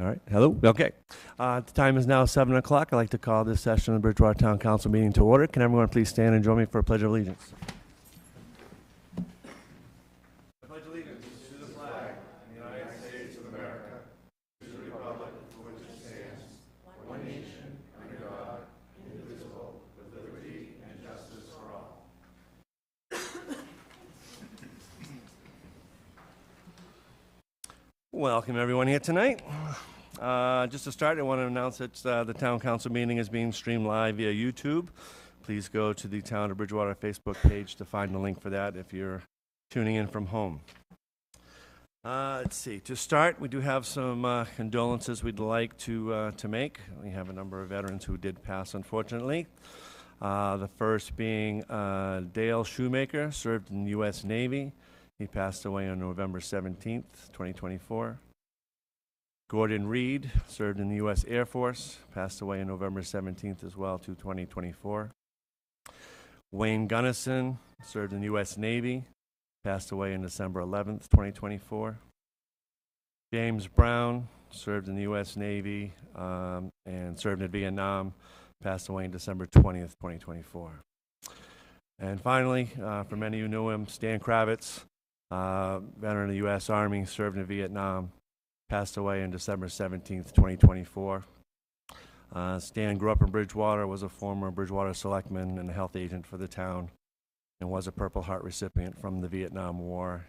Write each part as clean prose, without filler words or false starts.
All right. Hello. Okay. The time is now 7 o'clock. I'd like to call this session of the Bridgewater Town Council meeting to order. Can everyone please stand and join me for a pledge of allegiance? I pledge allegiance to the flag of the United States of America, to the republic for which it stands, one nation, under God, indivisible, with liberty and justice for all. Welcome everyone here tonight. Just to start, I want to announce that the Town Council meeting is being streamed live via YouTube. Please go to the Town of Bridgewater Facebook page to find the link for that if you're tuning in from home. Let's see. To start, we do have some condolences we'd like to make. We have a number of veterans who did pass, unfortunately. The first being Dale Shoemaker, served in the U.S. Navy. He passed away on November 17th, 2024. Gordon Reed served in the U.S. Air Force, passed away on November 17th as well, 2024. Wayne Gunnison served in the U.S. Navy, passed away on December 11th, 2024. James Brown served in the U.S. Navy and served in Vietnam, passed away on December 20th, 2024. And finally, for many who know him, Stan Kravitz, veteran of the U.S. Army, served in Vietnam, passed away on December 17th, 2024. Stan grew up in Bridgewater, was a former Bridgewater selectman and a health agent for the town, and was a Purple Heart recipient from the Vietnam War.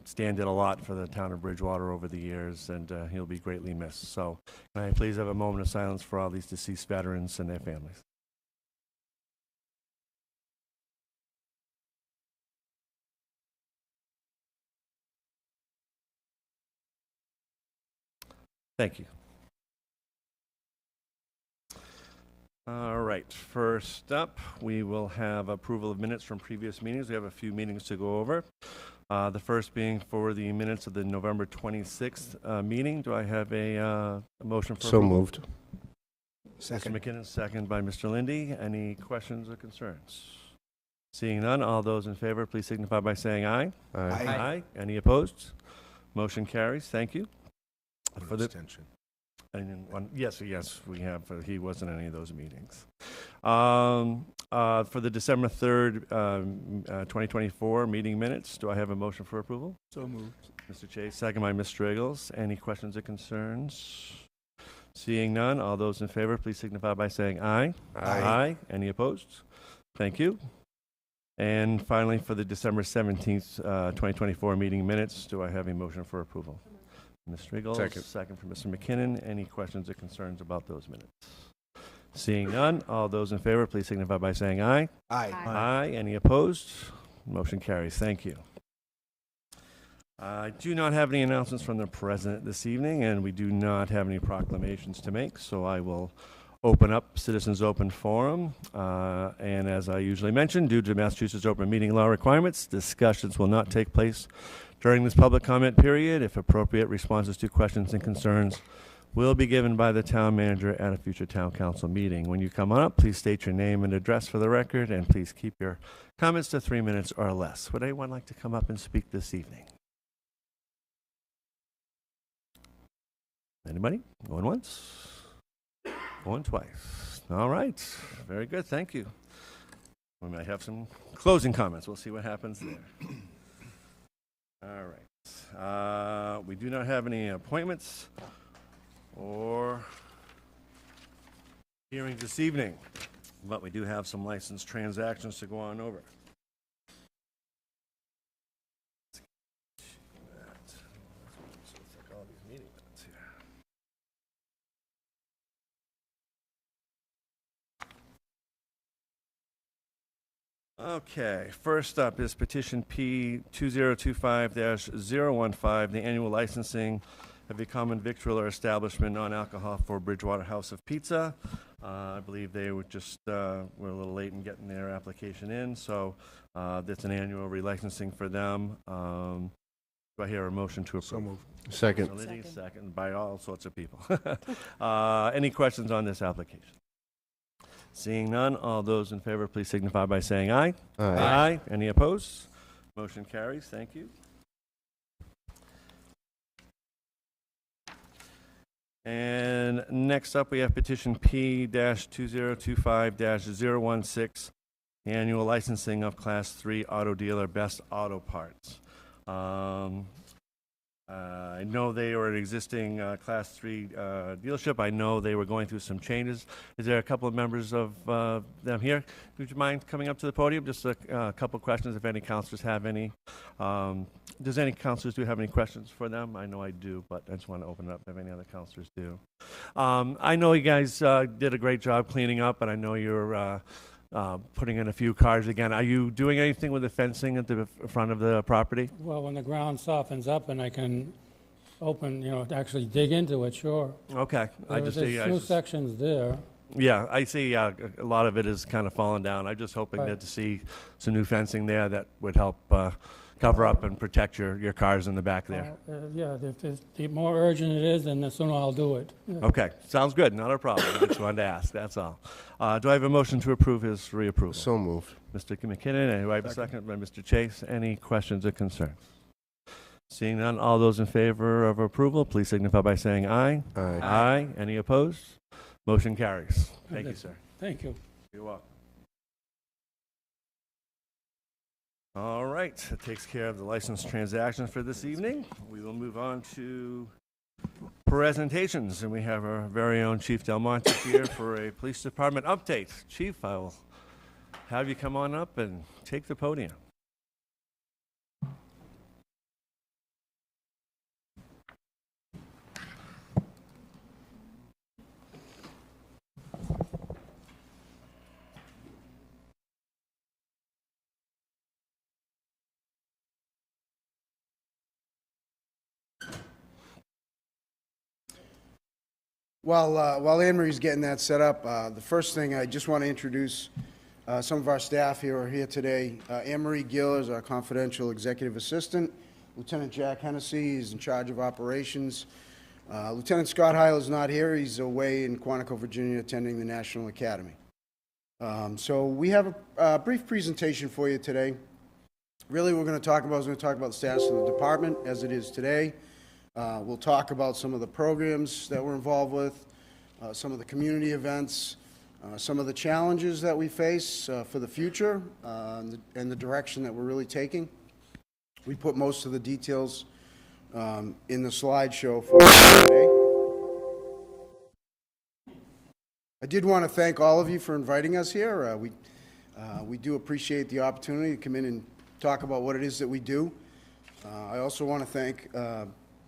Stan did a lot for the town of Bridgewater over the years, and he'll be greatly missed. So can I please have a moment of silence for all these deceased veterans and their families? Thank you. All right, first up, we will have approval of minutes from previous meetings. We have a few meetings to go over. The first being for the minutes of the November 26th meeting. Do I have a motion for approval? So moved. Second. Mr. McKinnon, second by Mr. Lindy. Any questions or concerns? Seeing none, all those in favor, please signify by saying aye. Aye. Aye. Any opposed? Motion carries. Thank you. For the extension. Yes, we have. He wasn't in any of those meetings. For the December 3rd, 2024 meeting minutes, do I have a motion for approval? So moved. Mr. Chase, second by Ms. Striggles. Any questions or concerns? Seeing none, all those in favor, please signify by saying aye. Aye. Any opposed? Thank you. And finally, for the December 17th, 2024 meeting minutes, do I have a motion for approval? Ms. Striggles, second from Mr. McKinnon. Any questions or concerns about those minutes? Seeing none, all those in favor, please signify by saying aye. Aye. Aye. Any opposed? Motion carries. Thank you. I do not have any announcements from the president this evening, and we do not have any proclamations to make, so I will open up Citizens Open Forum. And as I usually mention, due to Massachusetts open meeting law requirements, discussions will not take place during this public comment period. If appropriate, responses to questions and concerns will be given by the town manager at a future town council meeting. When you come on up, please state your name and address for the record, and please keep your comments to 3 minutes or less. Would anyone like to come up and speak this evening? Anybody? Going once? Going twice. All right. Very good. Thank you. We might have some closing comments. We'll see what happens there. All right. We do not have any appointments or hearings this evening, but we do have some licensed transactions to go on over. Okay, first up is petition P 2025-015, the annual licensing of a common victualler establishment non-alcohol for Bridgewater House of Pizza. I believe they were just were a little late in getting their application in, so that's an annual relicensing for them. Do I hear a motion to approve? So moved. Second. Second by all sorts of people. Any questions on this application? Seeing none, all those in favor, please signify by saying aye. Aye. Aye. Any opposed? Motion carries. Thank you. And next up, we have petition P-2025-016, annual licensing of Class 3 auto dealer Best Auto Parts. I know they were an existing Class 3 dealership. I know they were going through some changes. Is there a couple of members of them here? Would you mind coming up to the podium? Just a couple of questions if any counselors have any. Does any counselors do have any questions for them? I know I do, but I just want to open it up if any other counselors do. I know you guys did a great job cleaning up, and I know you're putting in a few cars again. Are you doing anything with the fencing at the front of the property? Well, when the ground softens up and I can open, actually dig into it, sure. Okay. There's a few sections there. Yeah, I see a lot of it is kind of fallen down. I'm just hoping Right. that to see some new fencing there that would help cover up and protect your cars in the back there. Yeah, the more urgent it is, then the sooner I'll do it. Yeah. Okay, sounds good. Not a problem. I just wanted to ask, that's all. Do I have a motion to approve his reapproval? So moved. Mr. McKinnon, and do I have a second by Mr. Chase? Any questions or concerns? Seeing none, all those in favor of approval, please signify by saying aye. Aye. Aye. Any opposed? Motion carries. Thank you, sir. Thank you. You're welcome. All right, that takes care of the license transactions for this evening. We will move on to presentations, and we have our very own Chief Del Monte here for a police department update. Chief, I will have you come on up and take the podium. While Anne Marie's getting that set up, the first thing I just want to introduce some of our staff who are here today. Anne Marie Gill is our confidential executive assistant. Lieutenant Jack Hennessy is in charge of operations. Lieutenant Scott Heil is not here. He's away in Quantico, Virginia, attending the National Academy. So we have a brief presentation for you today. Really, we're going to talk about the status of the department as it is today. We'll talk about some of the programs that we're involved with, some of the community events, some of the challenges that we face for the future, and the direction that we're really taking. We put most of the details in the slideshow for you today. I did want to thank all of you for inviting us here. We do appreciate the opportunity to come in and talk about what it is that we do. I also want to thank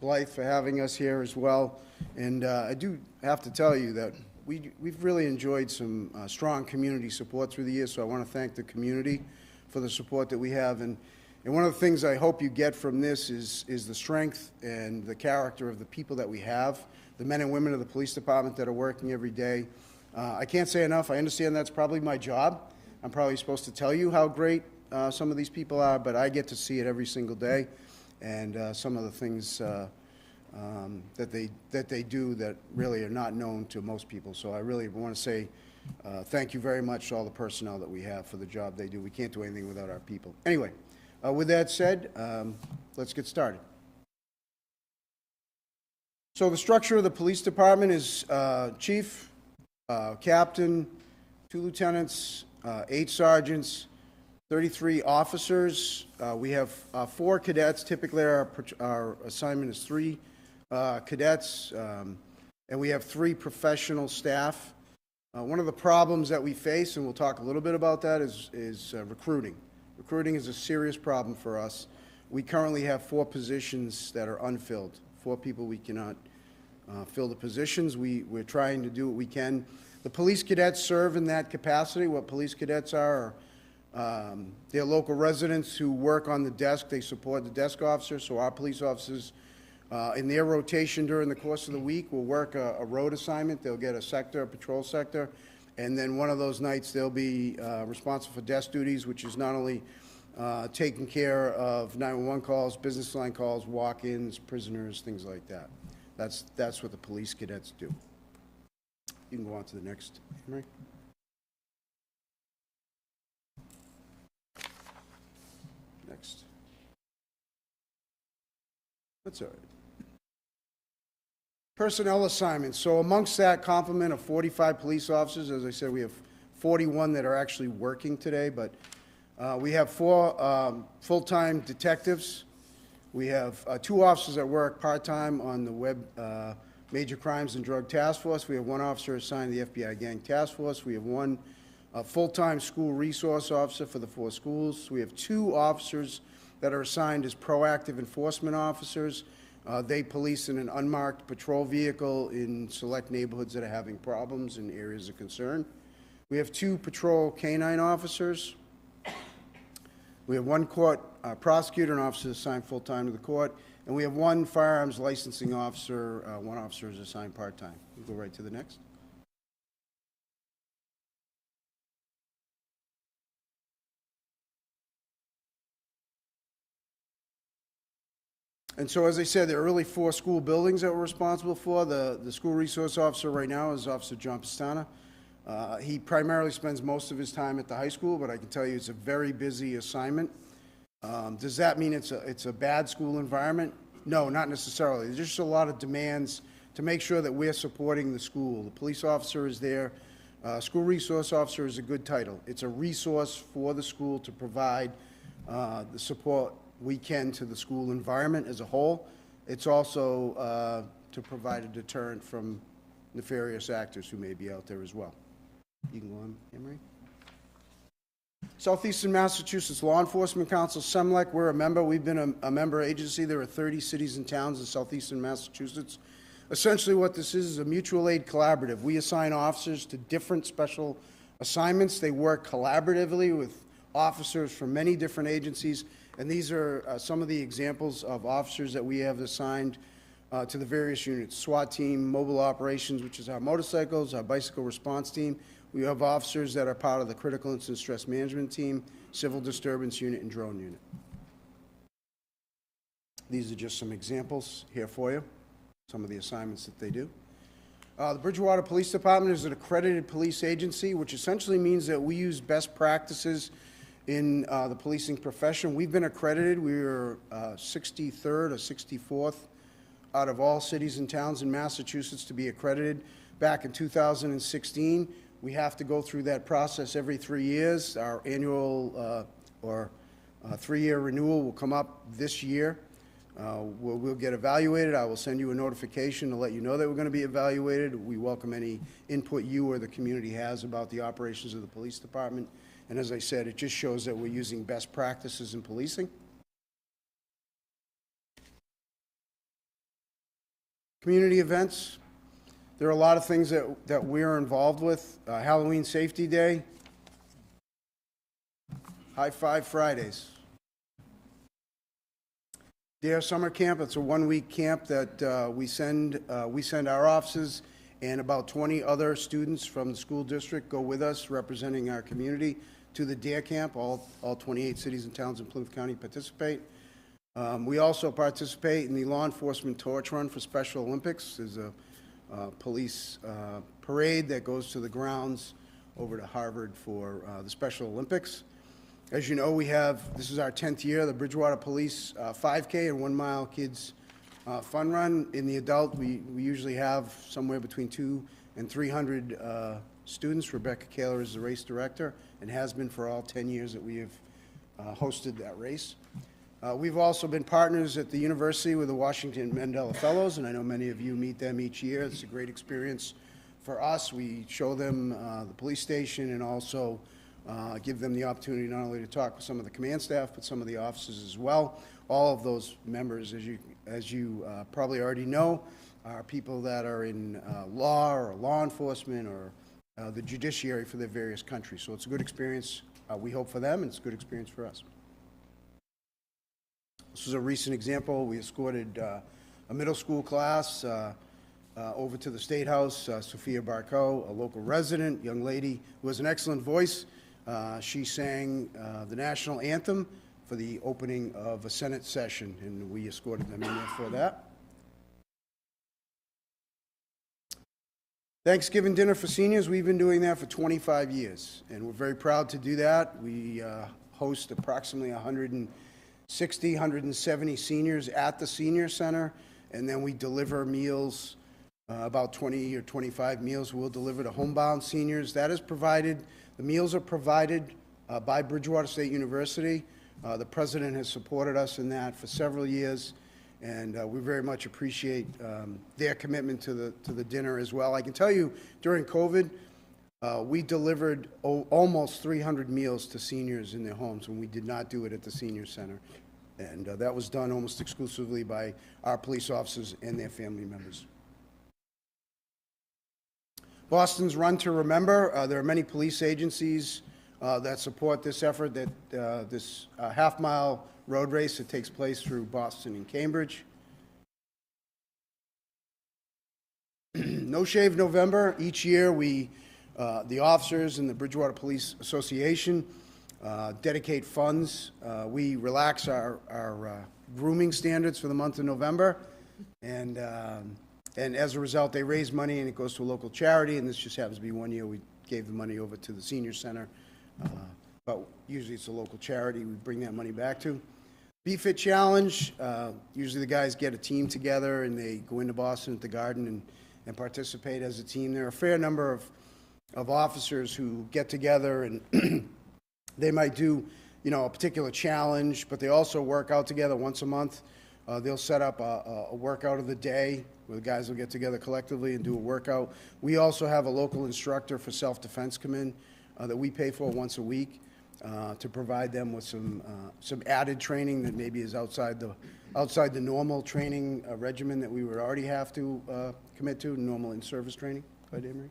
Blythe for having us here as well. And I do have to tell you that we've really enjoyed some strong community support through the years, so I want to thank the community for the support that we have. And one of the things I hope you get from this is the strength and the character of the people that we have, the men and women of the police department that are working every day. I can't say enough. I understand that's probably my job. I'm probably supposed to tell you how great some of these people are, but I get to see it every single day. And some of the things that they do that really are not known to most people. So I really want to say thank you very much to all the personnel that we have for the job they do. We can't do anything without our people. Anyway, with that said, let's get started. So the structure of the police department is chief, captain, 2 lieutenants, 8 sergeants, 33 officers. We have 4 cadets. Typically, our assignment is 3 cadets, and we have 3 professional staff. One of the problems that we face, and we'll talk a little bit about that, is recruiting. Recruiting is a serious problem for us. We currently have 4 positions that are unfilled. 4 people we cannot fill the positions. We're trying to do what we can. The police cadets serve in that capacity. What police cadets are they're local residents who work on the desk. They support the desk officer, so our police officers, in their rotation during the course of the week, will work a road assignment. They'll get a sector, a patrol sector, and then one of those nights they'll be responsible for desk duties, which is not only taking care of 911 calls, business line calls, walk-ins, prisoners, things like that. That's what the police cadets do. You can go on to the next, Henry. Next. That's all right. Personnel assignments. So amongst that complement of 45 police officers, as I said, we have 41 that are actually working today, but we have 4 full-time detectives. We have 2 officers that work part-time on the Web Major Crimes and Drug Task Force. We have 1 officer assigned to the FBI Gang Task Force. We have 1 full-time school resource officer for the 4 schools. We have 2 officers that are assigned as proactive enforcement officers. They police in an unmarked patrol vehicle in select neighborhoods that are having problems and areas of concern. We have 2 patrol canine officers. We have 1 court prosecutor and officer assigned full-time to the court. And we have 1 firearms licensing officer. 1 officer is assigned part-time. We'll go right to the next. And so, as I said, there are really 4 school buildings that we're responsible for. The school resource officer right now is Officer John Pastana. He primarily spends most of his time at the high school, but I can tell you it's a very busy assignment. Does that mean it's a bad school environment? No, not necessarily. There's just a lot of demands to make sure that we're supporting the school. The police officer is there. School resource officer is a good title. It's a resource for the school to provide the support we can to the school environment as a whole. It's also to provide a deterrent from nefarious actors who may be out there as well. You can go on, Emery. Southeastern Massachusetts Law Enforcement Council, SEMLEC, we're a member. We've been a member agency. There are 30 cities and towns in southeastern Massachusetts. Essentially what this is a mutual aid collaborative. We assign officers to different special assignments. They work collaboratively with officers from many different agencies. And these are some of the examples of officers that we have assigned to the various units. SWAT team, mobile operations, which is our motorcycles, our bicycle response team. We have officers that are part of the critical incident stress management team, civil disturbance unit, and drone unit. These are just some examples here for you, some of the assignments that they do. The Bridgewater Police Department is an accredited police agency, which essentially means that we use best practices in the policing profession. We've been accredited. We were 63rd or 64th out of all cities and towns in Massachusetts to be accredited. Back in 2016, we have to go through that process every 3 years. Our annual or 3-year renewal will come up this year. We'll get evaluated. I will send you a notification to let you know that we're going to be evaluated. We welcome any input you or the community has about the operations of the police department. And as I said, it just shows that we're using best practices in policing. Community events. There are a lot of things that we're involved with. Halloween Safety Day. High Five Fridays. Dare Summer Camp. It's a 1-week camp that we send our officers and about 20 other students from the school district go with us representing our community to the DARE camp. All 28 cities and towns in Plymouth County participate. We also participate in the Law Enforcement Torch Run for Special Olympics. There's a police parade that goes to the grounds over to Harvard for the Special Olympics. As you know, this is our 10th year, the Bridgewater Police 5K and 1 Mile Kids Fun Run. In the adult, we usually have somewhere between 200 and 300 students. Rebecca Kaler is the race director and has been for all 10 years that we have hosted that race. We've also been partners at the university with the Washington Mandela Fellows, and I know many of you meet them each year. It's a great experience for us. We show them the police station and also give them the opportunity not only to talk with some of the command staff, but some of the officers as well. All of those members, as you probably already know, are people that are in law or law enforcement or the judiciary for their various countries. So it's a good experience, we hope, for them, and it's a good experience for us. This is a recent example. We escorted a middle school class over to the State House. Sophia Barco, a local resident, young lady who has an excellent voice. She sang the national anthem for the opening of a Senate session, and we escorted them in there for that. Thanksgiving dinner for seniors, we've been doing that for 25 years, and we're very proud to do that. We host approximately 160, 170 seniors at the senior center, and then we deliver meals about 20 or 25 meals we'll deliver to homebound seniors. That is provided, the meals are provided by Bridgewater State University. The president has supported us in that for several years, and we very much appreciate their commitment to the dinner as well. I can tell you, during COVID, we delivered almost 300 meals to seniors in their homes when we did not do it at the senior center. And that was done almost exclusively by our police officers and their family members. Boston's Run to Remember. There are many police agencies that support this effort, this half-mile road race that takes place through Boston and Cambridge. No Shave November. Each year, the officers and the Bridgewater Police Association dedicate funds. We relax our grooming standards for the month of November, and as a result, they raise money and it goes to a local charity. And this just happens to be one year we gave the money over to the senior center, but usually it's a local charity we bring that money back to. Be-Fit Challenge. Usually the guys get a team together and they go into Boston at the Garden and participate as a team. There are a fair number of officers who get together and they might do, a particular challenge, but they also work out together once a month. They'll set up a workout of the day where the guys will get together collectively and do a workout. We also have a local instructor for self-defense come in that we pay for once a week to provide them with some added training that maybe is outside the normal training regimen that we would already have to commit to, normal in-service training. Go ahead, Emery.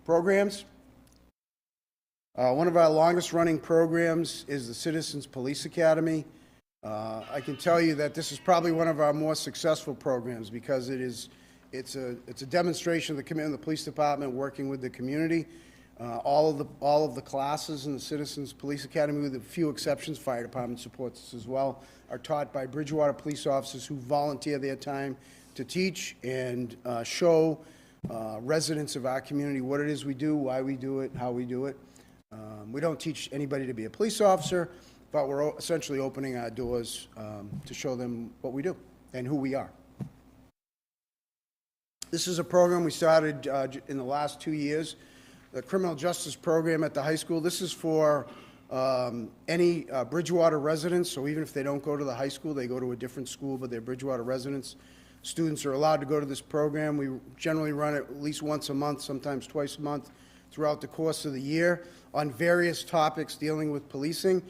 Programs. One of our longest running programs is the Citizens Police Academy. I can tell you that this is probably one of our more successful programs because it's a demonstration of the commitment of the police department working with the community. All of the classes in the Citizens Police Academy, with a few exceptions, fire department supports us as well, are taught by Bridgewater police officers who volunteer their time to teach and show residents of our community what it is we do, why we do it, how we do it. We don't teach anybody to be a police officer, but we're essentially opening our doors to show them what we do and who we are. This is a program we started in the last 2 years, the criminal justice program at the high school. This is for any Bridgewater residents, so even if they don't go to the high school, they go to a different school, but they're Bridgewater residents. Students are allowed to go to this program. We generally run it at least once a month, sometimes twice a month, throughout the course of the year on various topics dealing with policing.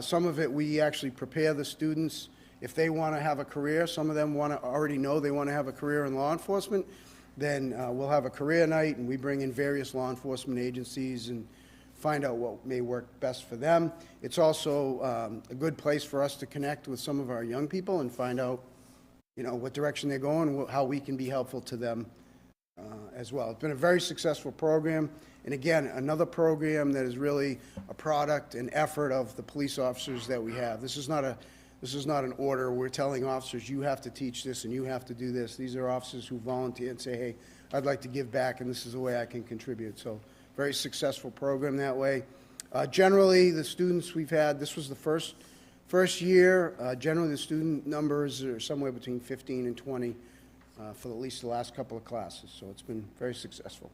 Some of it we actually prepare the students if they want to have a career. Some of them already know they want to have a career in law enforcement. Then we'll have a career night and we bring in various law enforcement agencies and find out what may work best for them. It's also a good place for us to connect with some of our young people and find out what direction they're going, how we can be helpful to them as well. It's been a very successful program. And again, another program that is really a product and effort of the police officers that we have. This is not an order. We're telling officers, you have to teach this and you have to do this. These are officers who volunteer and say, hey, I'd like to give back and this is the way I can contribute. So very successful program that way. Generally, the students we've had, this was the first year. Generally, the student numbers are somewhere between 15 and 20 for at least the last couple of classes. So it's been very successful.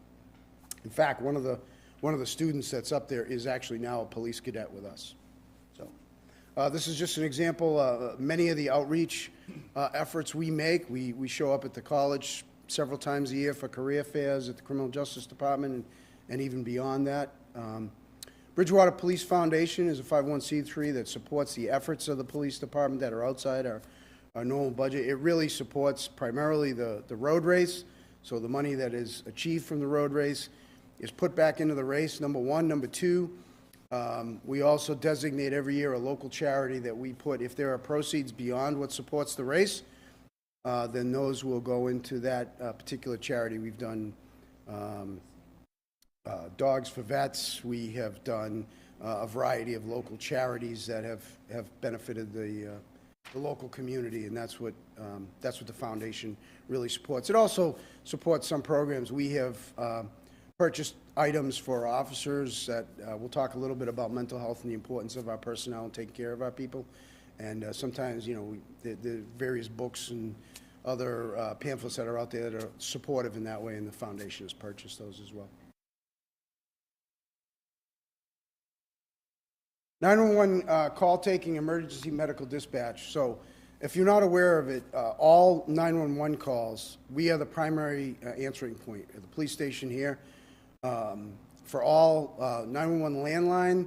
In fact, one of the students that's up there is actually now a police cadet with us. So this is just an example. Many of the outreach efforts we make, we show up at the college several times a year for career fairs at the Criminal Justice Department and even beyond that. Bridgewater Police Foundation is a 501c3 that supports the efforts of the police department that are outside our normal budget. It really supports primarily the road race. So the money that is achieved from the road race is put back into the race, number one. Number two, we also designate every year a local charity that we put, if there are proceeds beyond what supports the race, then those will go into that particular charity. We've done Dogs for Vets. We have done a variety of local charities that have benefited the local community, and that's what the foundation really supports. It also supports some programs. We have purchased items for officers that we'll talk a little bit about mental health and the importance of our personnel and taking care of our people. And sometimes, the various books and other pamphlets that are out there that are supportive in that way, and the foundation has purchased those as well. 911 call taking, emergency medical dispatch. So if you're not aware of it, all 911 calls, we are the primary answering point at the police station here. For all 911 landline,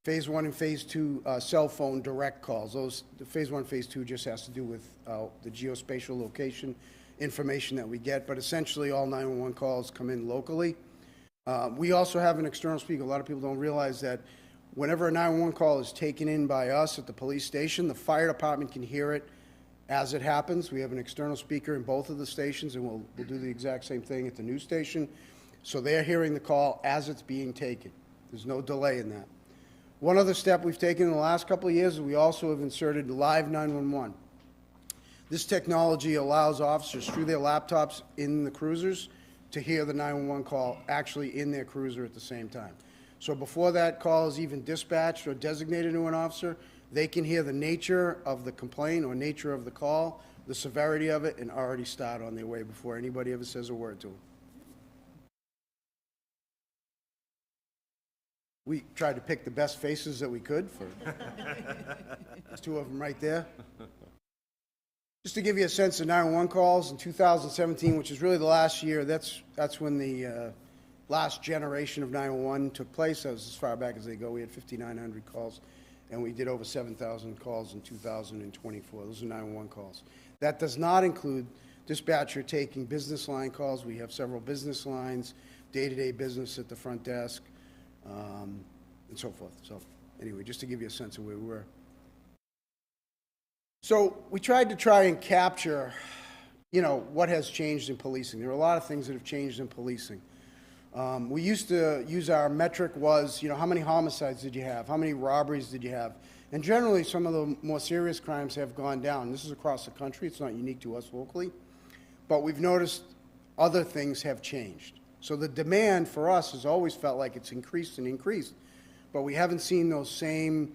Phase 1 and Phase 2 cell phone direct calls. Those, the Phase 1, Phase 2 just has to do with the geospatial location information that we get, but essentially all 911 calls come in locally. We also have an external speaker. A lot of people don't realize that whenever a 911 call is taken in by us at the police station, the fire department can hear it as it happens. We have an external speaker in both of the stations, and we'll do the exact same thing at the news station. So they're hearing the call as it's being taken. There's no delay in that. One other step we've taken in the last couple of years is we also have inserted live 911. This technology allows officers through their laptops in the cruisers to hear the 911 call actually in their cruiser at the same time. So before that call is even dispatched or designated to an officer, they can hear the nature of the complaint or nature of the call, the severity of it, and already start on their way before anybody ever says a word to them. We tried to pick the best faces that we could for there's two of them right there. Just to give you a sense of 911 calls in 2017, which is really the last year, that's when the last generation of 911 took place. That was as far back as they go. We had 5,900 calls, and we did over 7,000 calls in 2024. Those are 911 calls. That does not include dispatcher taking business line calls. We have several business lines, day-to-day business at the front desk, and so forth. So anyway, just to give you a sense of where we were. So we tried and capture, what has changed in policing. There are a lot of things that have changed in policing. We used to use our metric was, how many homicides did you have? How many robberies did you have? And generally, some of the more serious crimes have gone down. This is across the country. It's not unique to us locally. But we've noticed other things have changed. So the demand for us has always felt like it's increased and increased. But we haven't seen those same,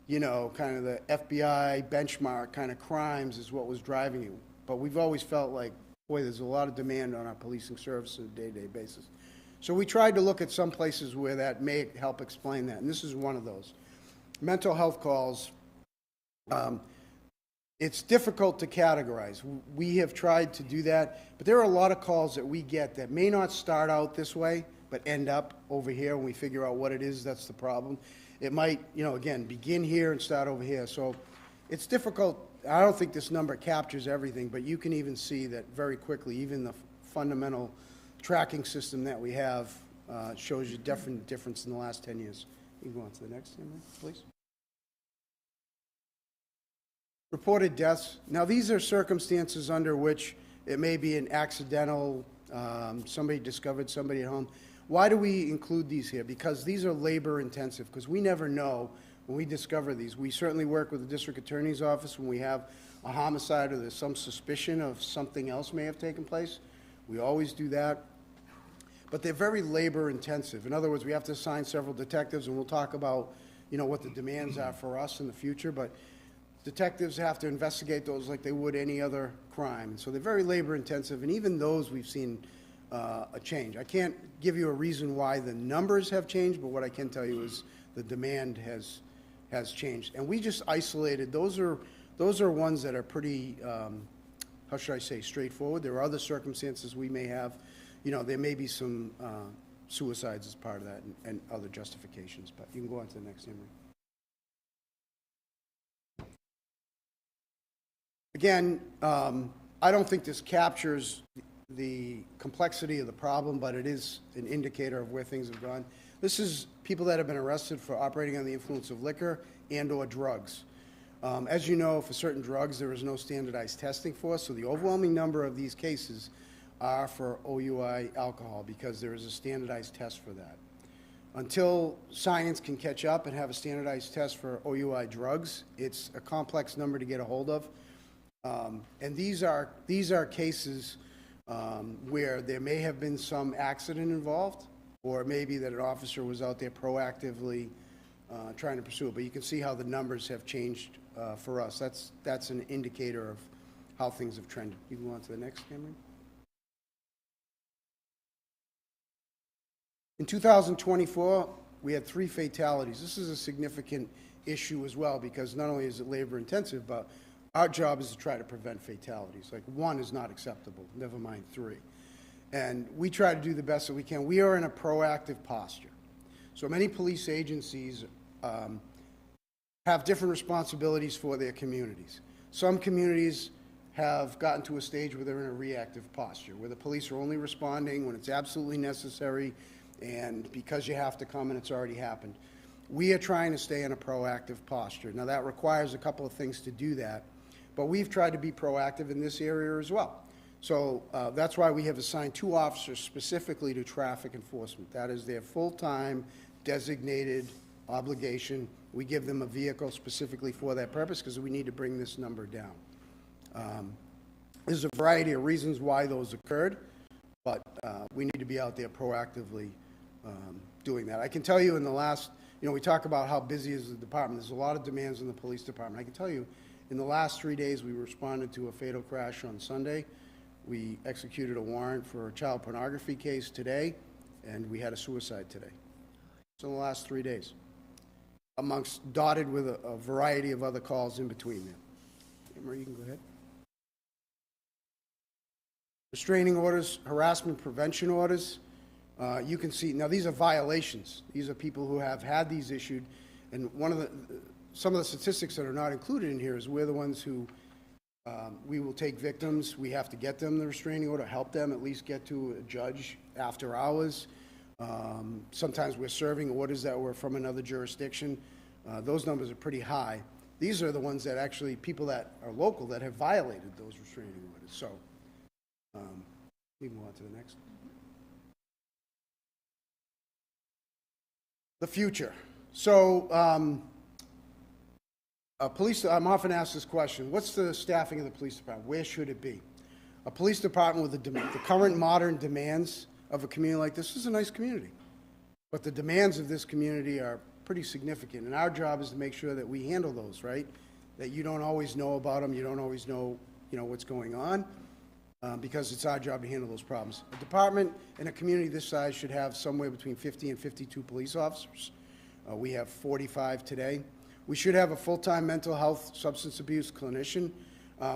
kind of the FBI benchmark kind of crimes is what was driving it. But we've always felt like, boy, there's a lot of demand on our policing service on a day-to-day basis. So we tried to look at some places where that may help explain that, and this is one of those. Mental health calls, it's difficult to categorize. We have tried to do that, but there are a lot of calls that we get that may not start out this way, but end up over here when we figure out what it is that's the problem. It might, again, begin here and start over here. So it's difficult. I don't think this number captures everything, but you can even see that very quickly, even the fundamental tracking system that we have shows you difference in the last 10 years. You can go on to the next, please. Reported deaths. Now, these are circumstances under which it may be an accidental, somebody discovered somebody at home. Why do we include these here? Because these are labor intensive, because we never know when we discover these. We certainly work with the district attorney's office when we have a homicide or there's some suspicion of something else may have taken place. We always do that. But they're very labor intensive. In other words, we have to assign several detectives, and we'll talk about, what the demands are for us in the future. But detectives have to investigate those like they would any other crime. So they're very labor intensive, and even those we've seen a change. I can't give you a reason why the numbers have changed, but what I can tell you is the demand has changed. And we just isolated, those are ones that are pretty, how should I say, straightforward. There are other circumstances we may have. There may be some suicides as part of that and other justifications, but you can go on to the next, Emery. Again, I don't think this captures the complexity of the problem, but it is an indicator of where things have gone. This is people that have been arrested for operating under the influence of liquor and or drugs. As you know, for certain drugs, there is no standardized testing for, so the overwhelming number of these cases are for OUI alcohol because there is a standardized test for that. Until science can catch up and have a standardized test for OUI drugs, it's a complex number to get a hold of. And these are cases where there may have been some accident involved, or maybe that an officer was out there proactively trying to pursue it. But you can see how the numbers have changed for us. That's an indicator of how things have trended. You can go on to the next, Cameron. In 2024, we had 3 fatalities. This is a significant issue as well, because not only is it labor intensive, but our job is to try to prevent fatalities. Like, 1 is not acceptable, never mind 3. And we try to do the best that we can. We are in a proactive posture. So many police agencies have different responsibilities for their communities. Some communities have gotten to a stage where they're in a reactive posture, where the police are only responding when it's absolutely necessary and because you have to come and it's already happened. We are trying to stay in a proactive posture. Now, that requires a couple of things to do that, but we've tried to be proactive in this area as well. So that's why we have assigned 2 officers specifically to traffic enforcement. That is their full-time designated obligation. We give them a vehicle specifically for that purpose because we need to bring this number down. There's a variety of reasons why those occurred, but we need to be out there proactively doing that. I can tell you in the last, we talk about how busy is the department. There's a lot of demands in the police department. I can tell you in the last 3 days we responded to a fatal crash on Sunday. We executed a warrant for a child pornography case today, and we had a suicide today. So in the last 3 days, dotted with a variety of other calls in between there. Marie, you can go ahead. Restraining orders, harassment prevention orders. You can see, now these are violations. These are people who have had these issued, and some of the statistics that are not included in here is we're the ones who, we will take victims, we have to get them the restraining order, help them at least get to a judge after hours. Sometimes we're serving orders that were from another jurisdiction. Those numbers are pretty high. These are the ones that actually, people that are local that have violated those restraining orders. So, we can move on to the next. The future. So, I'm often asked this question: what's the staffing of the police department? Where should it be? A police department with the current modern demands of a community like this is a nice community, but the demands of this community are pretty significant, and our job is to make sure that we handle those, right? That you don't always know about them, you don't always know, what's going on, because it's our job to handle those problems. A department in a community this size should have somewhere between 50 and 52 police officers. We have 45 today. We should have a full-time mental health substance abuse clinician.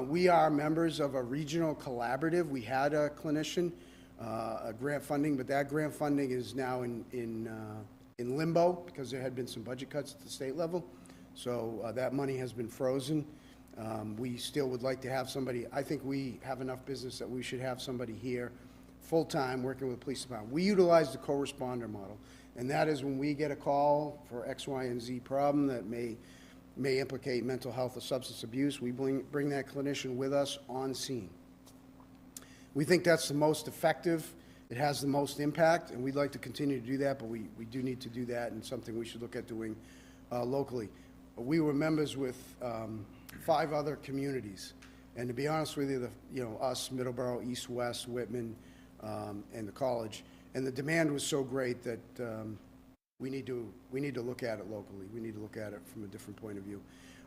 We are members of a regional collaborative. We had a clinician, a grant funding, but that grant funding is now in limbo because there had been some budget cuts at the state level. So that money has been frozen. We still would like to have somebody. I think we have enough business that we should have somebody here full-time working with the police department. We utilize the co-responder model, and that is when we get a call for X, Y, and Z problem that may implicate mental health or substance abuse, we bring that clinician with us on scene. We think that's the most effective, it has the most impact, and we'd like to continue to do that, but we do need to do that, and something we should look at doing locally. We were members with 5 other communities, and to be honest with you, us, Middleborough, East West, Whitman, and the college, and the demand was so great that we need to look at it locally. We need to look at it from a different point of view.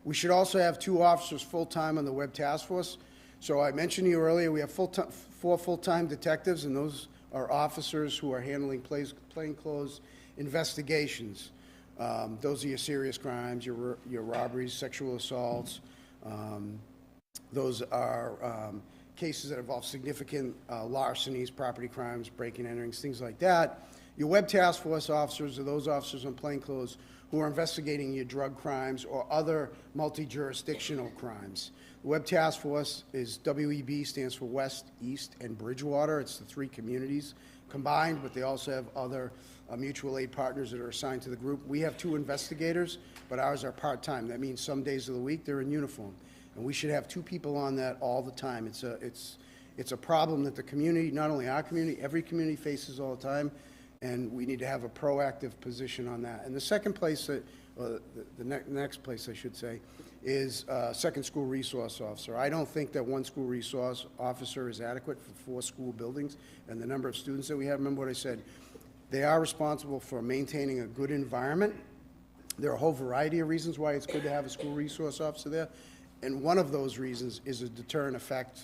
We should also have 2 officers full-time on the web task force. So I mentioned to you earlier, we have 4 full-time detectives, and those are officers who are handling plainclothes investigations. Those are your serious crimes, your robberies, sexual assaults. Those are cases that involve significant larcenies, property crimes, breaking and enterings, things like that. Your web task force officers are those officers in plainclothes who are investigating your drug crimes or other multi-jurisdictional crimes. The web task force is WEB, stands for West, East, and Bridgewater. It's the 3 communities combined, but they also have other mutual aid partners that are assigned to the group. We have 2 investigators, but ours are part-time. That means some days of the week they're in uniform, and we should have 2 people on that all the time. It's a problem that the community, not only our community, every community faces all the time, and we need to have a proactive position on that. And the second place, the next place I should say, is second school resource officer. I don't think that 1 school resource officer is adequate for 4 school buildings and the number of students that we have. Remember what I said. They are responsible for maintaining a good environment. There are a whole variety of reasons why it's good to have a school resource officer there. And one of those reasons is a deterrent effect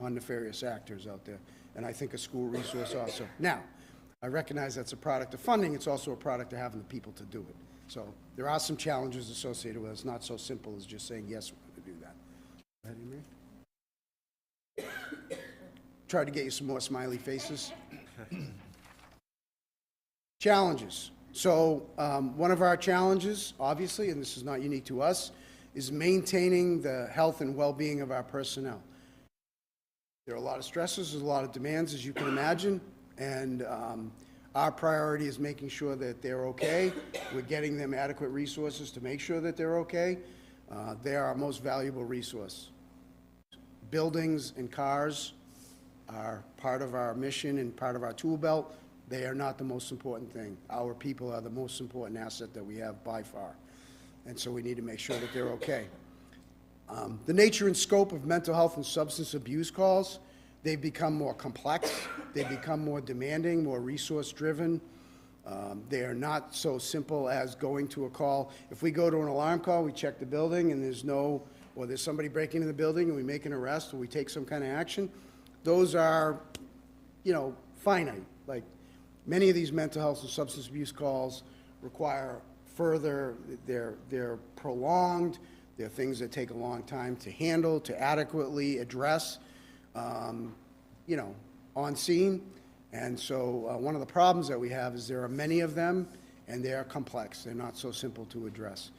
on nefarious actors out there, and I think a school resource also. Now, I recognize that's a product of funding, it's also a product of having the people to do it. So there are some challenges associated with it. It's not so simple as just saying, yes, we're going to do that. Go ahead, Emery. Try to get you some more smiley faces. Challenges. So one of our challenges, obviously, and this is not unique to us, is maintaining the health and well-being of our personnel. There are a lot of stresses, there's a lot of demands, as you can imagine, and our priority is making sure that they're okay. We're getting them adequate resources to make sure that they're okay. They are our most valuable resource. Buildings and cars are part of our mission and part of our tool belt. They are not the most important thing. Our people are the most important asset that we have by far. And so we need to make sure that they're okay. The nature and scope of mental health and substance abuse calls, they've become more complex. They become more demanding, more resource-driven. They are not so simple as going to a call. If we go to an alarm call, we check the building, and there's somebody breaking into the building, and we make an arrest, or we take some kind of action. Those are, finite. Like, many of these mental health and substance abuse calls require further, they're prolonged, they're things that take a long time to handle, to adequately address, on scene. And so one of the problems that we have is there are many of them, and they are complex. They're not so simple to address.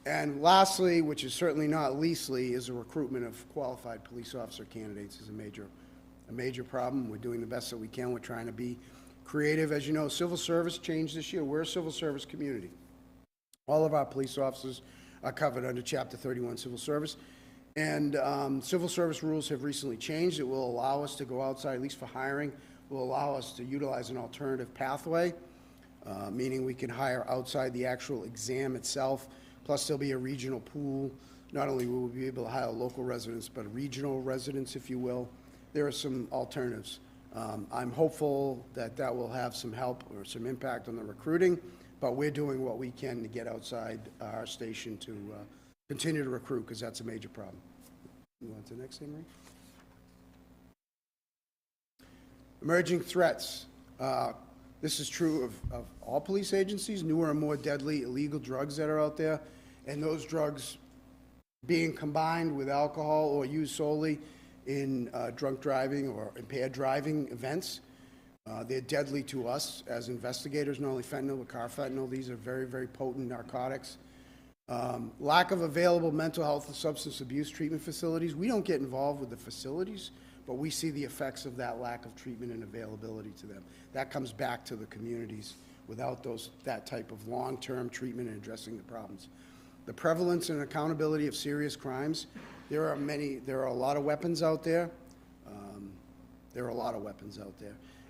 And lastly, which is certainly not leastly, is the recruitment of qualified police officer candidates is a major problem. We're doing the best that we can. We're trying to be creative. As you know, civil service changed this year. We're a civil service community. All of our police officers are covered under Chapter 31 Civil Service. And civil service rules have recently changed. It will allow us to go outside, at least for hiring, will allow us to utilize an alternative pathway, meaning we can hire outside the actual exam itself. Plus, there'll be a regional pool. Not only will we be able to hire local residents, but regional residents, if you will. There are some alternatives. I'm hopeful that that will have some help or some impact on the recruiting, but we're doing what we can to get outside our station to continue to recruit, because that's a major problem. Move on to the next thing, Marie. Emerging threats. This is true of all police agencies, newer and more deadly illegal drugs that are out there, and those drugs being combined with alcohol or used solely in drunk driving or impaired driving events. They're deadly to us as investigators, not only fentanyl, but carfentanil. These are very, very potent narcotics. Lack of available mental health and substance abuse treatment facilities. We don't get involved with the facilities, but we see the effects of that lack of treatment and availability to them. That comes back to the communities without that type of long-term treatment and addressing the problems. The prevalence and accountability of serious crimes. There are a lot of weapons out there.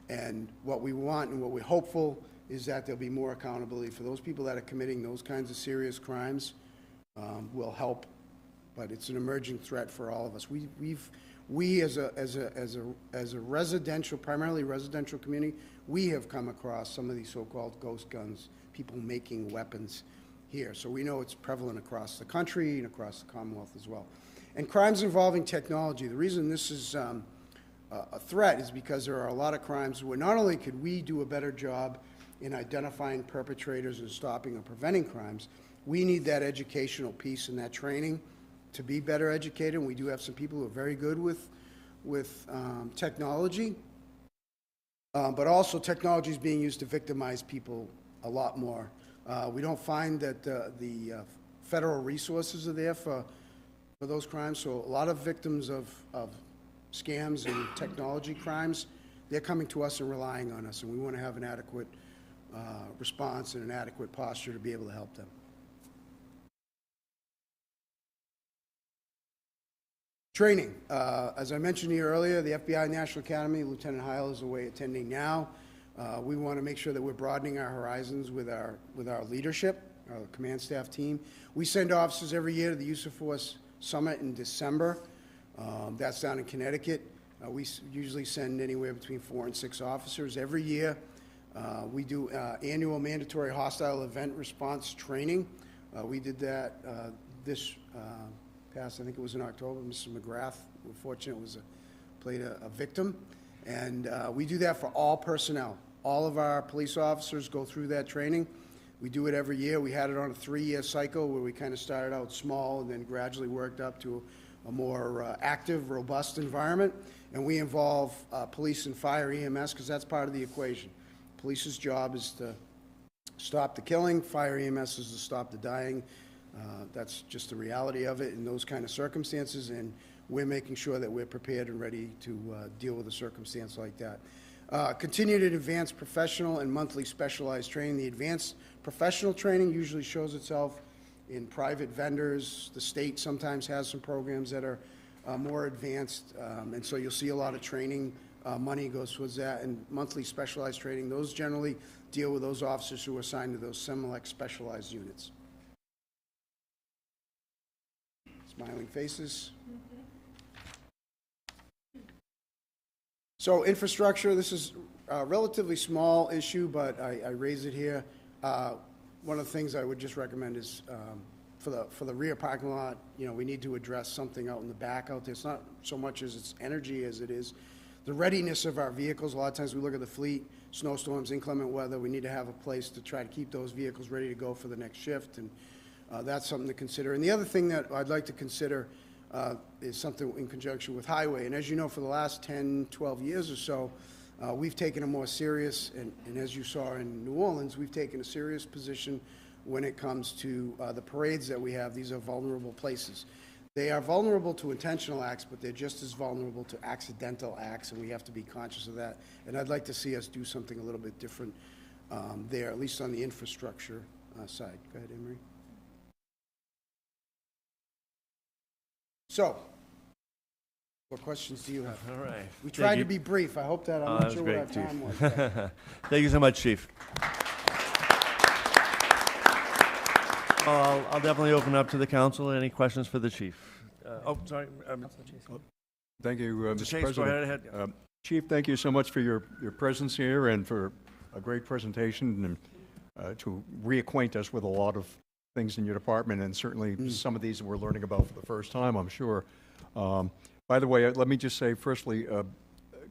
And what we want and what we're hopeful is that there'll be more accountability for those people that are committing those kinds of serious crimes. Will help, but it's an emerging threat for all of us. We as a residential, primarily residential community, we have come across some of these so-called ghost guns, people making weapons here. So we know it's prevalent across the country and across the Commonwealth as well. And crimes involving technology. The reason this is a threat is because there are a lot of crimes where not only could we do a better job in identifying perpetrators and stopping or preventing crimes, we need that educational piece and that training to be better educated. And we do have some people who are very good with technology, but also technology is being used to victimize people a lot more. We don't find that the federal resources are there for those crimes. So a lot of victims of scams and technology crimes, they're coming to us and relying on us, and we want to have an adequate response and an adequate posture to be able to help them. Training. As I mentioned here earlier, the FBI National Academy, Lieutenant Heil is away attending now. We want to make sure that we're broadening our horizons with our leadership, our command staff team. We send officers every year to the Use of Force Summit in December. That's down in Connecticut. We usually send anywhere between 4 and 6 officers every year. We do annual mandatory hostile event response training. We did that this passed, I think it was in October. Mrs. McGrath, we're fortunate, played a victim. And we do that for all personnel. All of our police officers go through that training. We do it every year. We had it on a 3-year cycle where we kind of started out small and then gradually worked up to a more active, robust environment. And we involve police and fire EMS because that's part of the equation. Police's job is to stop the killing. Fire EMS is to stop the dying. That's just the reality of it in those kind of circumstances, and we're making sure that we're prepared and ready to deal with a circumstance like that. Continued advanced professional and monthly specialized training. The advanced professional training usually shows itself in private vendors. The state sometimes has some programs that are more advanced, and so you'll see a lot of training money goes towards that. And monthly specialized training, those generally deal with those officers who are assigned to those Semilec specialized units. Smiling faces. So infrastructure, this is a relatively small issue, but I raise it here. One of the things I would just recommend is for the rear parking lot, you know, we need to address something out in the back out there. It's not so much as it's energy as it is the readiness of our vehicles. A lot of times we look at the fleet, snowstorms, inclement weather, we need to have a place to try to keep those vehicles ready to go for the next shift, and that's something to consider. And the other thing that I'd like to consider is something in conjunction with highway. And as you know, for the last 10, 12 years or so, we've taken a more serious, and as you saw in New Orleans, we've taken a serious position when it comes to the parades that we have. These are vulnerable places. They are vulnerable to intentional acts, but they're just as vulnerable to accidental acts, and we have to be conscious of that. And I'd like to see us do something a little bit different there, at least on the infrastructure side. Go ahead, Emery. So, what questions do you have? All right. We tried to be brief. I hope that I'm not sure what our time was. Thank you so much, Chief. I'll definitely open up to the council. Any questions for the chief? Sorry. Thank you, Mr. Chase, President. go right ahead. Chief, thank you so much for your presence here and for a great presentation and to reacquaint us with a lot of things in your department, and certainly some of these we're learning about for the first time, I'm sure. By the way, let me just say, firstly,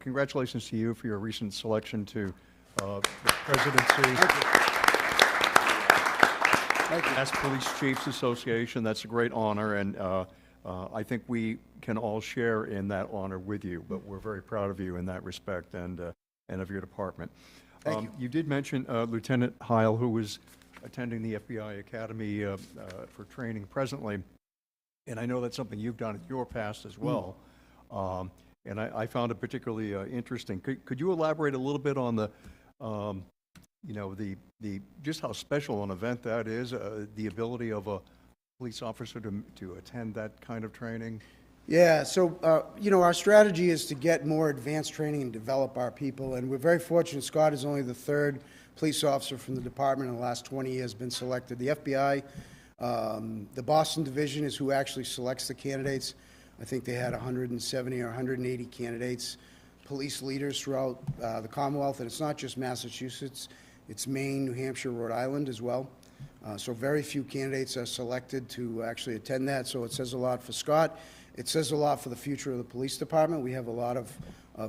congratulations to you for your recent selection to the presidency. Thank you. Mass Police Chiefs Association. That's a great honor, and I think we can all share in that honor with you, but we're very proud of you in that respect and of your department. Thank you. You did mention Lieutenant Heil, who was attending the FBI Academy for training presently, and I know that's something you've done in your past as well, and I found it particularly interesting. Could you elaborate a little bit on the you know, the just how special an event that is, the ability of a police officer to attend that kind of training? Yeah, so, you know, our strategy is to get more advanced training and develop our people, and we're very fortunate. Scott is only the third police officer from the department in the last 20 years been selected. The FBI, the Boston Division is who actually selects the candidates. I think they had 170 or 180 candidates, police leaders throughout the Commonwealth, and it's not just Massachusetts. It's Maine, New Hampshire, Rhode Island as well. So very few candidates are selected to actually attend that, so it says a lot for Scott. It says a lot for the future of the police department. We have a lot of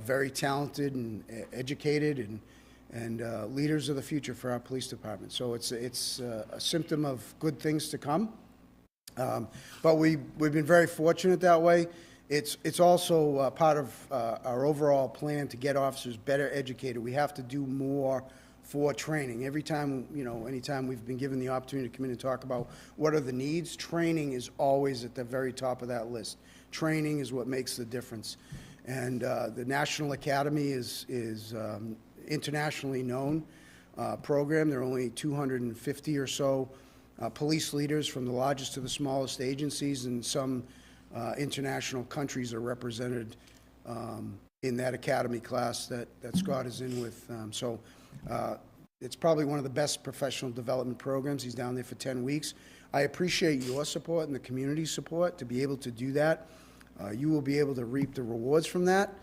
very talented and educated and leaders of the future for our police department. So it's a symptom of good things to come. But we've been very fortunate that way. It's also part of our overall plan to get officers better educated. We have to do more for training. Every time, you know, anytime we've been given the opportunity to come in and talk about what are the needs, training is always at the very top of that list. Training is what makes the difference. And the National Academy is internationally known program. There are only 250 or so police leaders from the largest to the smallest agencies, and some international countries are represented in that academy class that Scott is in with. It's probably one of the best professional development programs. He's down there for 10 weeks. I appreciate your support and the community support to be able to do that. You will be able to reap the rewards from that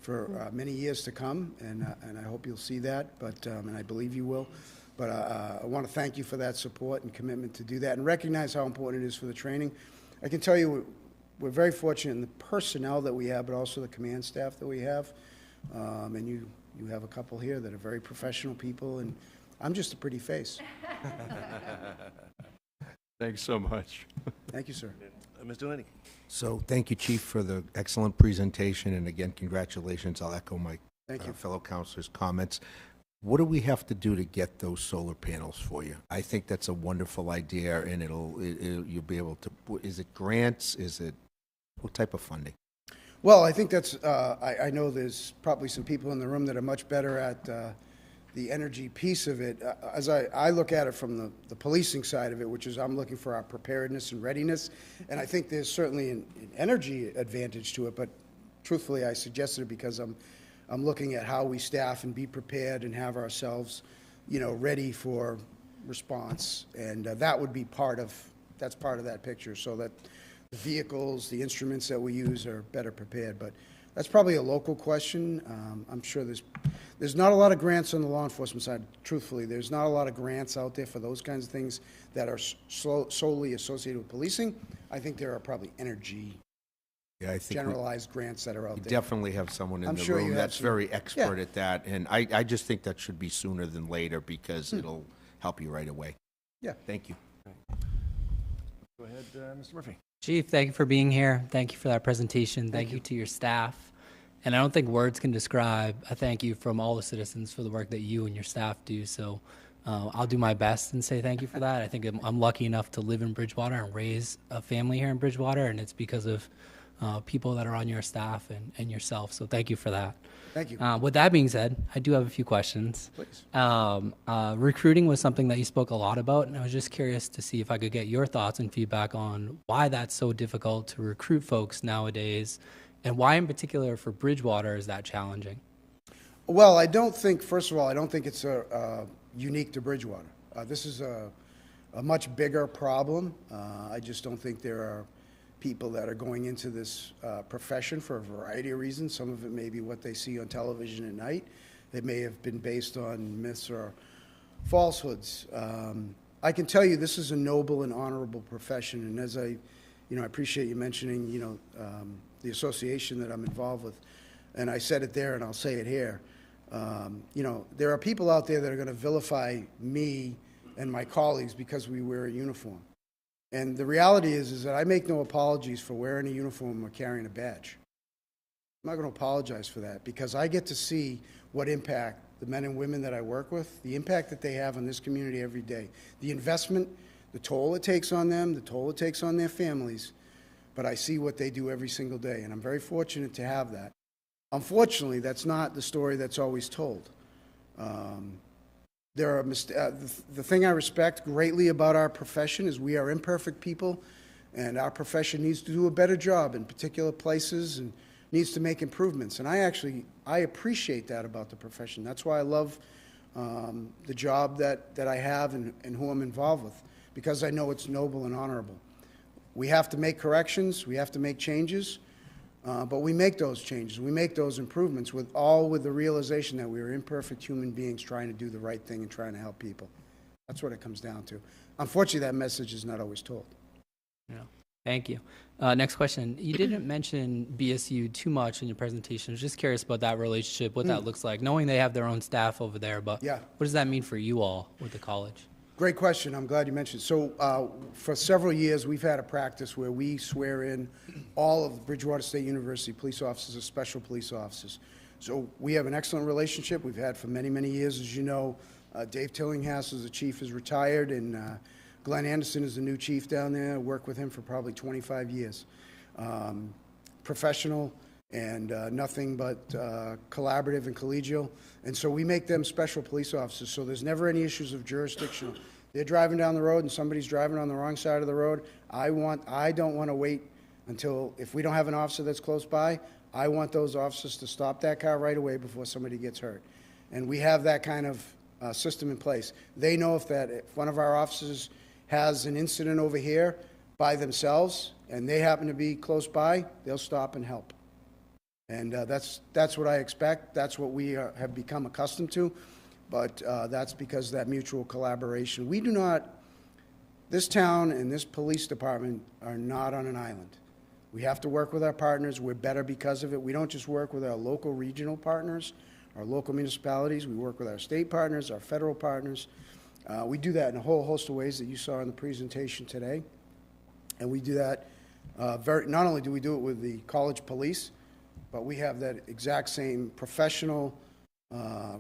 for many years to come, and I hope you'll see that, but and I believe you will. But I want to thank you for that support and commitment to do that and recognize how important it is for the training. I can tell you, we're very fortunate in the personnel that we have, but also the command staff that we have. And you have a couple here that are very professional people, and I'm just a pretty face. Thanks so much. Thank you, sir. Mr. Lenny? So thank you, Chief, for the excellent presentation, and again, congratulations. I'll echo my Thank you. fellow counselors' comments. What do we have to do to get those solar panels for you? I think that's a wonderful idea, and you'll be able to, is it grants? Is it, what type of funding? Well, I think that's, I know there's probably some people in the room that are much better at the energy piece of it. As I look at it from the policing side of it, which is I'm looking for our preparedness and readiness, and I think there's certainly an energy advantage to it, but truthfully, I suggested it because I'm looking at how we staff and be prepared and have ourselves, ready for response, and that would be that's part of that picture, so that the vehicles, the instruments that we use are better prepared. But that's probably a local question. I'm sure there's not a lot of grants on the law enforcement side. Truthfully, there's not a lot of grants out there for those kinds of things that are solely associated with policing. I think there are probably energy Yeah, I think generalized grants that are out we there. definitely have someone in I'm the sure you room have that's some. very expert Yeah. at that, and I just think that should be sooner than later because it'll help you right away. Yeah. Thank you. Go ahead, Mr. Murphy. Chief, thank you for being here. Thank you for that presentation. Thank you to your staff. And I don't think words can describe a thank you from all the citizens for the work that you and your staff do. So I'll do my best and say thank you for that. I think I'm lucky enough to live in Bridgewater and raise a family here in Bridgewater, and it's because of people that are on your staff and yourself. So thank you for that. Thank you. With that being said, I do have a few questions. Please. Recruiting was something that you spoke a lot about, and I was just curious to see if I could get your thoughts and feedback on why that's so difficult to recruit folks nowadays, and why in particular for Bridgewater is that challenging? Well, first of all, I don't think it's unique to Bridgewater. This is a much bigger problem. I just don't think there are people that are going into this profession for a variety of reasons. Some of it may be what they see on television at night. It may have been based on myths or falsehoods. I can tell you this is a noble and honorable profession, and as I appreciate you mentioning, the association that I'm involved with, and I said it there and I'll say it here. There are people out there that are going to vilify me and my colleagues because we wear a uniform. And the reality is that I make no apologies for wearing a uniform or carrying a badge. I'm not going to apologize for that because I get to see what impact the men and women that I work with, the impact that they have on this community every day, the investment, the toll it takes on them, the toll it takes on their families, but I see what they do every single day, and I'm very fortunate to have that. Unfortunately, that's not the story that's always told. The thing I respect greatly about our profession is we are imperfect people, and our profession needs to do a better job in particular places and needs to make improvements. And I appreciate that about the profession. That's why I love the job that I have and who I'm involved with, because I know it's noble and honorable. We have to make corrections, we have to make changes, but we make those changes, we make those improvements with the realization that we are imperfect human beings trying to do the right thing and trying to help people. That's what it comes down to. Unfortunately, that message is not always told. Yeah. Thank you. Next question. You didn't mention BSU too much in your presentation. I was just curious about that relationship, what that looks like, knowing they have their own staff over there, but Yeah. what does that mean for you all with the college? Great question. I'm glad you mentioned it. So for several years, we've had a practice where we swear in all of Bridgewater State University police officers as special police officers. So we have an excellent relationship we've had for many, many years. As you know, Dave Tillinghast, as the chief, is retired, and Glenn Anderson is the new chief down there. I worked with him for probably 25 years. Professional and nothing but collaborative and collegial. And so we make them special police officers, so there's never any issues of jurisdiction. They're driving down the road and somebody's driving on the wrong side of the road. I don't want to wait until, if we don't have an officer that's close by, I want those officers to stop that car right away before somebody gets hurt. And we have that kind of system in place. They know if one of our officers has an incident over here by themselves and they happen to be close by, they'll stop and help. And that's what I expect. That's what we have become accustomed to. But that's because of that mutual collaboration. We do not, this town and this police department are not on an island. We have to work with our partners. We're better because of it. We don't just work with our local regional partners, our local municipalities. We work with our state partners, our federal partners. We do that in a whole host of ways that you saw in the presentation today. And we do that not only do we do it with the college police, but we have that exact same professional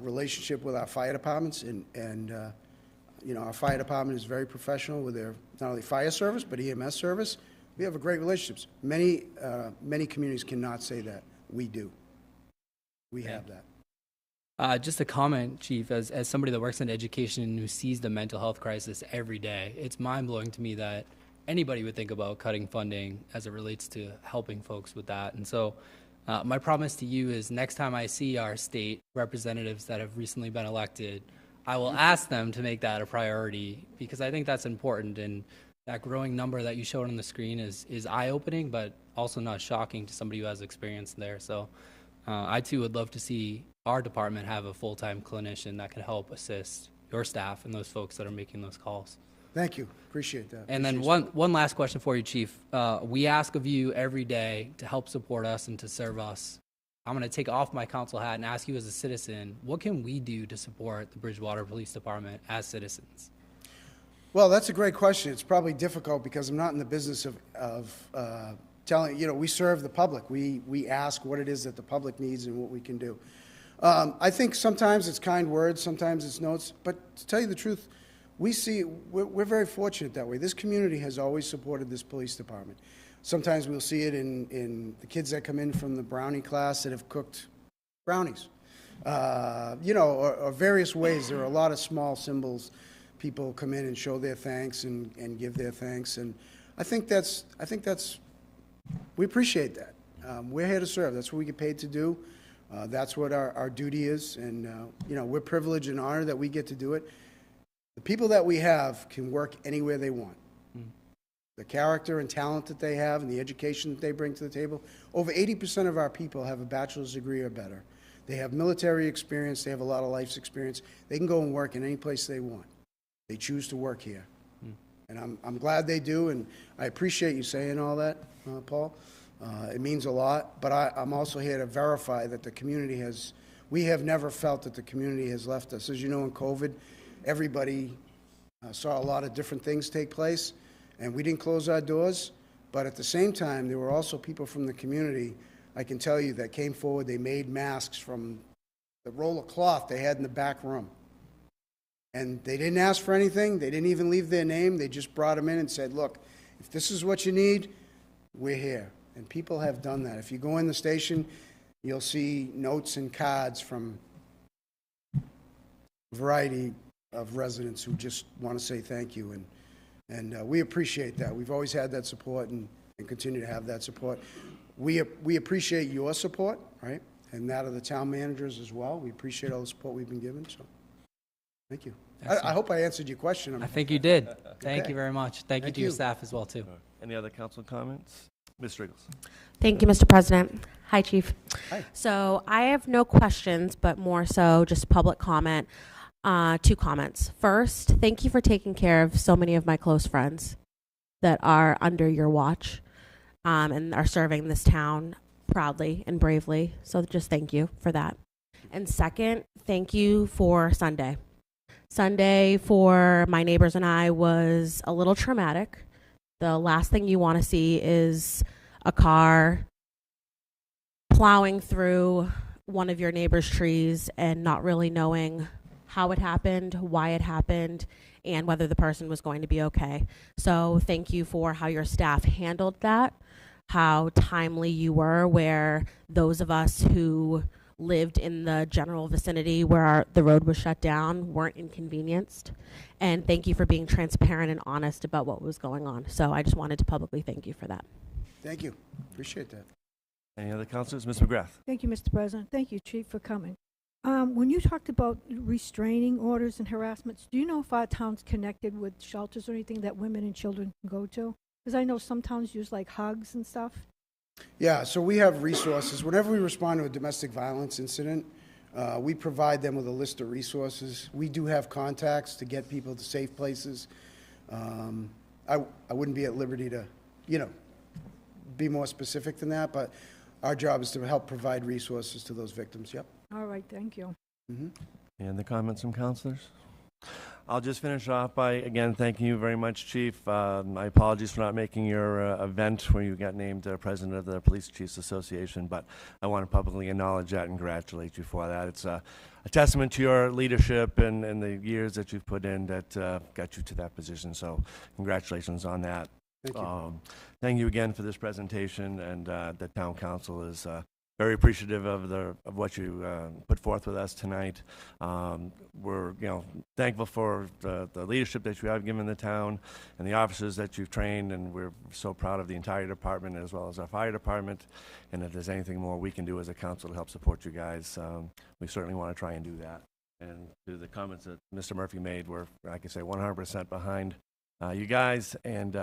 relationship with our fire departments. And our fire department is very professional with their not only fire service, but EMS service. We have a great relationships. Many communities cannot say that. We do. We have that. Just a comment, Chief, as somebody that works in education and who sees the mental health crisis every day, it's mind-blowing to me that anybody would think about cutting funding as it relates to helping folks with that. And so my promise to you is next time I see our state representatives that have recently been elected, I will ask them to make that a priority, because I think that's important. And that growing number that you showed on the screen is eye-opening, but also not shocking to somebody who has experience there. So I, too, would love to see our department have a full-time clinician that could help assist your staff and those folks that are making those calls. Thank you. Appreciate that. And then one last question for you, Chief. We ask of you every day to help support us and to serve us. I'm going to take off my council hat and ask you as a citizen, what can we do to support the Bridgewater Police Department as citizens? Well, that's a great question. It's probably difficult because I'm not in the business of telling, we serve the public. We ask what it is that the public needs and what we can do. I think sometimes it's kind words, sometimes it's notes, but to tell you the truth, we're very fortunate that way. This community has always supported this police department. Sometimes we'll see it in the kids that come in from the brownie class that have cooked brownies. Or various ways. There are a lot of small symbols. People come in and show their thanks and give their thanks. And I think we appreciate that. We're here to serve. That's what we get paid to do. That's what our duty is. And, we're privileged and honored that we get to do it. The people that we have can work anywhere they want. The character and talent that they have and the education that they bring to the table. Over 80% of our people have a bachelor's degree or better. They have military experience. They have a lot of life's experience. They can go and work in any place they want. They choose to work here. And I'm glad they do, and I appreciate you saying all that, Paul. It means a lot, but I'm also here to verify that the community we have never felt that the community has left us. As you know, in COVID, everybody saw a lot of different things take place, and we didn't close our doors, but at the same time, there were also people from the community, I can tell you, that came forward. They made masks from the roll of cloth they had in the back room. And they didn't ask for anything. They didn't even leave their name. They just brought them in and said, look, if this is what you need, we're here. And people have done that. If you go in the station, you'll see notes and cards from a variety of residents who just want to say thank you. And we appreciate that. We've always had that support and continue to have that support. We appreciate your support, right? And that of the town managers as well. We appreciate all the support we've been given. So thank you. I hope I answered your question. I think you did. Thank Okay. you very much. Thank you to your staff as well, too. Any other council comments? Ms. Striggles. Thank you, Mr. President. Hi, Chief. Hi. So I have no questions, but more so just public comment. 2 comments. First, thank you for taking care of so many of my close friends that are under your watch and are serving this town proudly and bravely. So just thank you for that. And second, thank you for Sunday. Sunday for my neighbors and I was a little traumatic. The last thing you want to see is a car plowing through one of your neighbor's trees and not really knowing how it happened, why it happened, and whether the person was going to be okay. So thank you for how your staff handled that, how timely you were, where those of us who lived in the general vicinity where the road was shut down weren't inconvenienced. And thank you for being transparent and honest about what was going on. So I just wanted to publicly thank you for that. Thank you. Appreciate that. Any other councilors? Ms. McGrath. Thank you, Mr. President. Thank you, Chief, for coming. When you talked about restraining orders and harassments, do you know if our town's connected with shelters or anything that women and children can go to? Because I know some towns use like hugs and stuff. Yeah, so we have resources. Whenever we respond to a domestic violence incident, we provide them with a list of resources. We do have contacts to get people to safe places. I wouldn't be at liberty to, be more specific than that, but our job is to help provide resources to those victims, yep. All right, thank you. And the comments from counselors? I'll just finish off by, again, thanking you very much, Chief. My apologies for not making your event where you got named President of the Police Chiefs Association, but I want to publicly acknowledge that and congratulate you for that. It's a testament to your leadership and the years that you've put in that got you to that position, so congratulations on that. Thank you. Thank you again for this presentation, and the town council is very appreciative of what you put forth with us tonight. We're thankful for the leadership that you have given the town and the officers that you've trained, and we're so proud of the entire department as well as our fire department. And if there's anything more we can do as a council to help support you guys, we certainly want to try and do that. And to the comments that Mr. Murphy made, we're, I can say, 100% behind you guys. And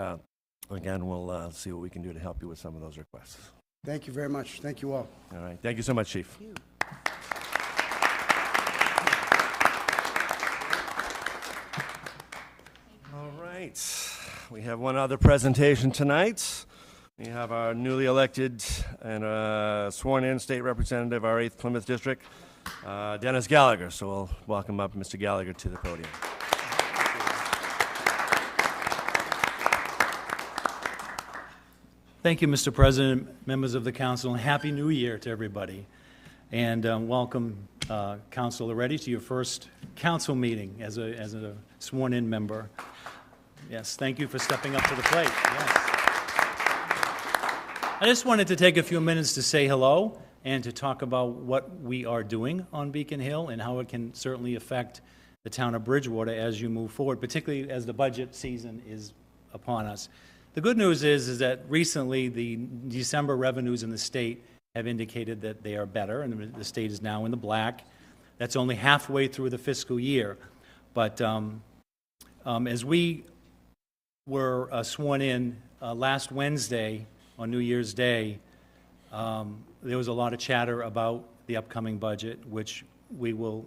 again, we'll see what we can do to help you with some of those requests. Thank you very much. Thank you all. All right. Thank you so much, Chief. All right. We have one other presentation tonight. We have our newly elected and sworn-in state representative, our 8th Plymouth District, Dennis Gallagher. So we'll welcome up Mr. Gallagher to the podium. Thank you, Mr. President, members of the council, and Happy New Year to everybody. And welcome, Councilor Reddy, to your first council meeting as a sworn-in member. Yes, thank you for stepping up to the plate. Yes. I just wanted to take a few minutes to say hello and to talk about what we are doing on Beacon Hill and how it can certainly affect the town of Bridgewater as you move forward, particularly as the budget season is upon us. The good news is that recently the December revenues in the state have indicated that they are better, and the state is now in the black. That's only halfway through the fiscal year. But as we were sworn in last Wednesday on New Year's Day, there was a lot of chatter about the upcoming budget, which we will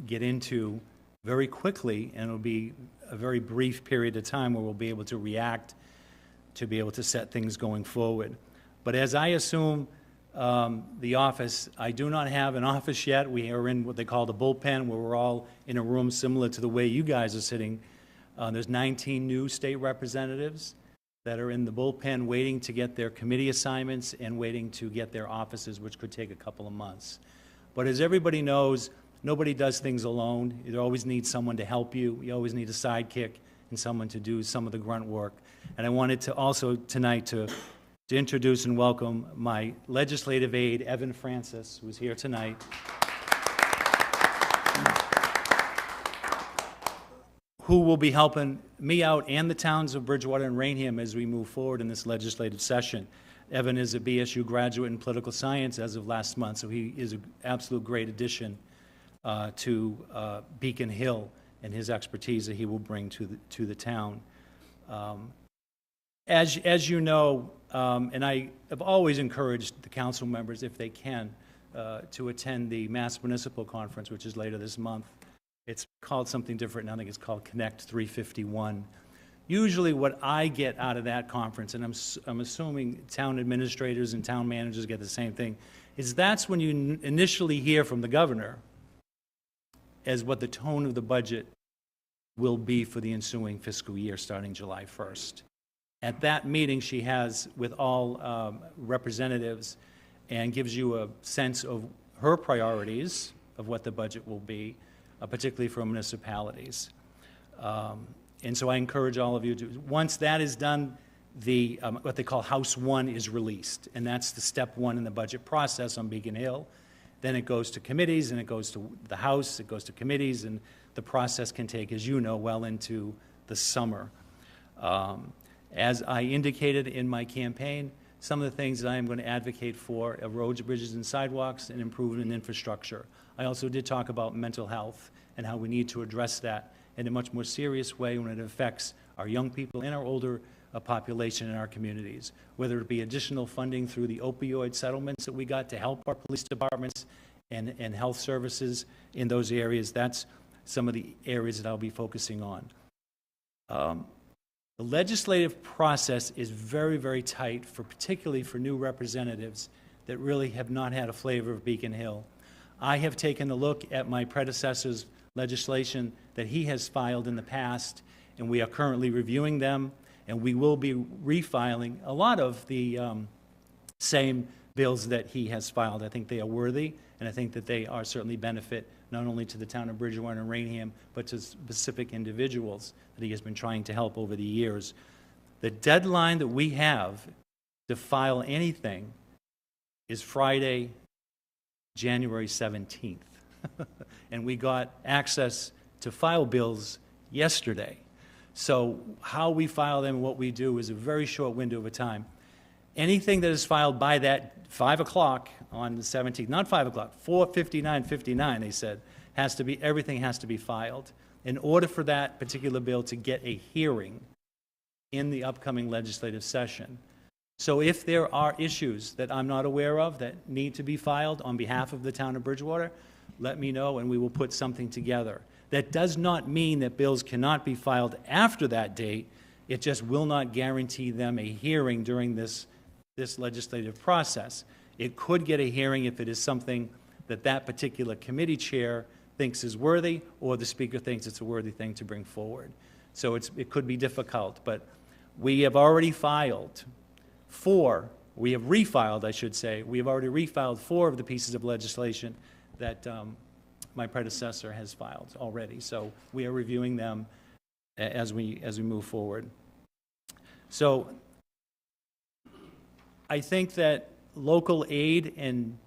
get into very quickly, and it'll be a very brief period of time where we'll be able to react to be able to set things going forward. But as I assume the office, I do not have an office yet. We are in what they call the bullpen, where we're all in a room similar to the way you guys are sitting. There's 19 new state representatives that are in the bullpen waiting to get their committee assignments and waiting to get their offices, which could take a couple of months. But as everybody knows, nobody does things alone. You always need someone to help you. You always need a sidekick and someone to do some of the grunt work. And I wanted to also tonight to introduce and welcome my legislative aide, Evan Francis, who's here tonight. Who will be helping me out and the towns of Bridgewater and Rainham as we move forward in this legislative session. Evan is a BSU graduate in political science as of last month, so he is an absolute great addition to Beacon Hill and his expertise that he will bring to the town. As you know, and I have always encouraged the council members, if they can, to attend the Mass Municipal Conference, which is later this month. It's called something different now. I think it's called Connect 351. Usually what I get out of that conference, and I'm assuming town administrators and town managers get the same thing, is that's when you initially hear from the governor as what the tone of the budget will be for the ensuing fiscal year starting July 1st. At that meeting, she has with all representatives and gives you a sense of her priorities of what the budget will be, particularly for municipalities. And so I encourage all of you to, once that is done, the what they call House 1 is released, and that's the step one in the budget process on Beacon Hill. Then it goes to committees, and it goes to the House, it goes to committees, and the process can take, as you know, well into the summer. As I indicated in my campaign, some of the things that I am going to advocate for are roads, bridges, and sidewalks, and improvement in infrastructure. I also did talk about mental health and how we need to address that in a much more serious way when it affects our young people and our older population in our communities, whether it be additional funding through the opioid settlements that we got to help our police departments and health services in those areas. That's some of the areas that I'll be focusing on. The legislative process is very, very tight, particularly for new representatives that really have not had a flavor of Beacon Hill. I have taken a look at my predecessor's legislation that he has filed in the past, and we are currently reviewing them, and we will be refiling a lot of the same bills that he has filed. I think they are worthy, and I think that they are certainly benefit not only to the town of Bridgewater and Rainham, but to specific individuals that he has been trying to help over the years. The deadline that we have to file anything is Friday, January 17th. And we got access to file bills yesterday. So how we file them and what we do is a very short window of time. Anything that is filed by that 5 o'clock on the 17th, not 5 o'clock, 4:59:59, they said, everything has to be filed. In order for that particular bill to get a hearing in the upcoming legislative session. So if there are issues that I'm not aware of that need to be filed on behalf of the town of Bridgewater, let me know and we will put something together. That does not mean that bills cannot be filed after that date. It just will not guarantee them a hearing during this legislative process. It could get a hearing if it is something that that particular committee chair thinks is worthy, or the speaker thinks it's a worthy thing to bring forward. So it could be difficult, but we have already filed we have refiled, I should say, we have already refiled 4 of the pieces of legislation that my predecessor has filed already. So we are reviewing them as we move forward. So I think that local aid and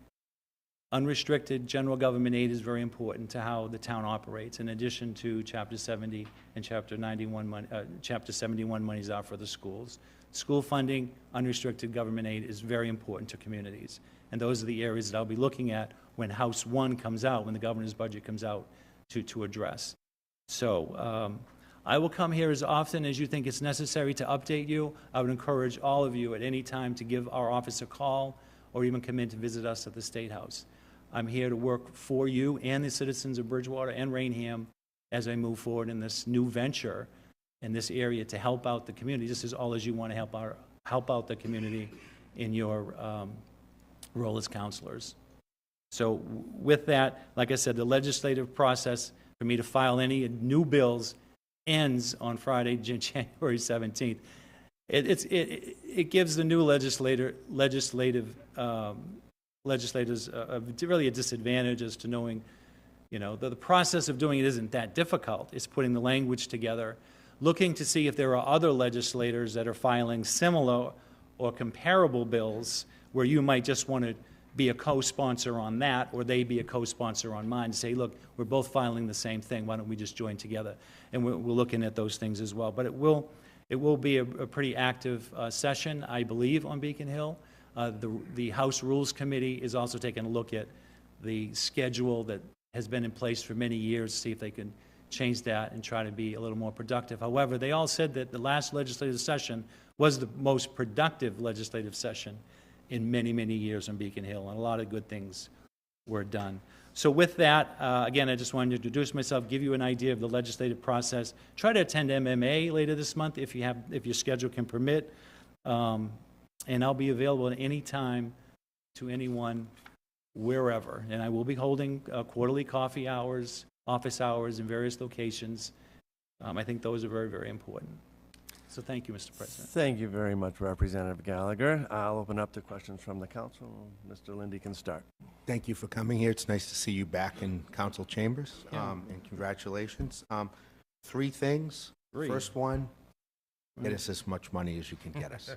unrestricted general government aid is very important to how the town operates, in addition to Chapter 70 and Chapter 91, Chapter 71 monies are for the schools. School funding, unrestricted government aid is very important to communities. And those are the areas that I'll be looking at when House 1 comes out, when the governor's budget comes out to address. So I will come here as often as you think it's necessary to update you. I would encourage all of you at any time to give our office a call or even come in to visit us at the State House. I'm here to work for you and the citizens of Bridgewater and Rainham as I move forward in this new venture in this area to help out the community, just as all as you want to help out the community in your role as counselors. So with that, like I said, the legislative process for me to file any new bills ends on Friday, January 17th. It gives the new legislators really a disadvantage as to knowing, the process of doing it isn't that difficult. It's putting the language together, looking to see if there are other legislators that are filing similar or comparable bills where you might just want to be a co-sponsor on that, or they be a co-sponsor on mine, to say, look, we're both filing the same thing, why don't we just join together? And we're looking at those things as well. But it will be a pretty active session, I believe, on Beacon Hill. The House Rules Committee is also taking a look at the schedule that has been in place for many years, see if they can change that and try to be a little more productive. However, they all said that the last legislative session was the most productive legislative session in many, many years on Beacon Hill, and a lot of good things were done. So with that, again, I just wanted to introduce myself, give you an idea of the legislative process. Try to attend MMA later this month if your schedule can permit, and I'll be available at any time to anyone, wherever. And I will be holding quarterly coffee hours, office hours in various locations. I think those are very, very important. So thank you, Mr. President. Thank you very much, Representative Gallagher. I'll open up to questions from the council. Mr. Lindy can start. Thank you for coming here. It's nice to see you back in council chambers, and congratulations. 3 things. First one, get us as much money as you can get us.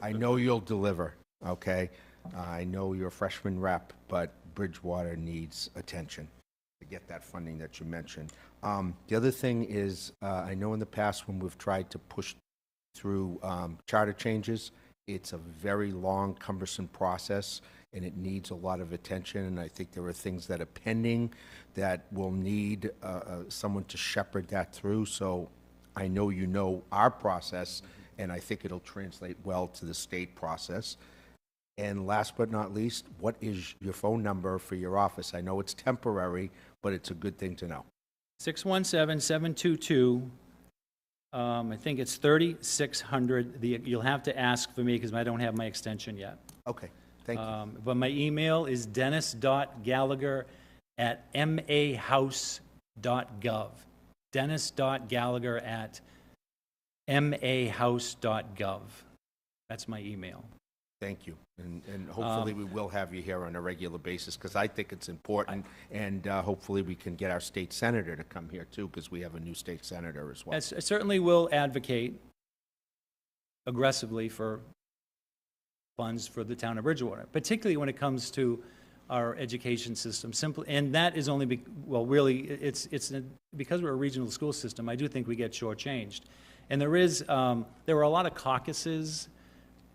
I know you'll deliver, okay? I know you're a freshman rep, but Bridgewater needs attention to get that funding that you mentioned. The other thing is, I know in the past when we've tried to push through charter changes, it's a very long, cumbersome process, and it needs a lot of attention, and I think there are things that are pending that will need someone to shepherd that through. So I know you know our process, and I think it'll translate well to the state process. And last but not least, what is your phone number for your office? I know it's temporary, but it's a good thing to know. 617-722 I think it's 3600. You'll have to ask for me because I don't have my extension yet. Okay, thank you. But my email is dennis.gallagher@mahouse.gov. dennis.gallagher@mahouse.gov. That's my email. Thank you. And hopefully we will have you here on a regular basis, because I think it's important, and hopefully we can get our state senator to come here too, because we have a new state senator as well. I certainly will advocate aggressively for funds for the town of Bridgewater, particularly when it comes to our education system. And that is only, because we're a regional school system, I do think we get shortchanged. And there are a lot of caucuses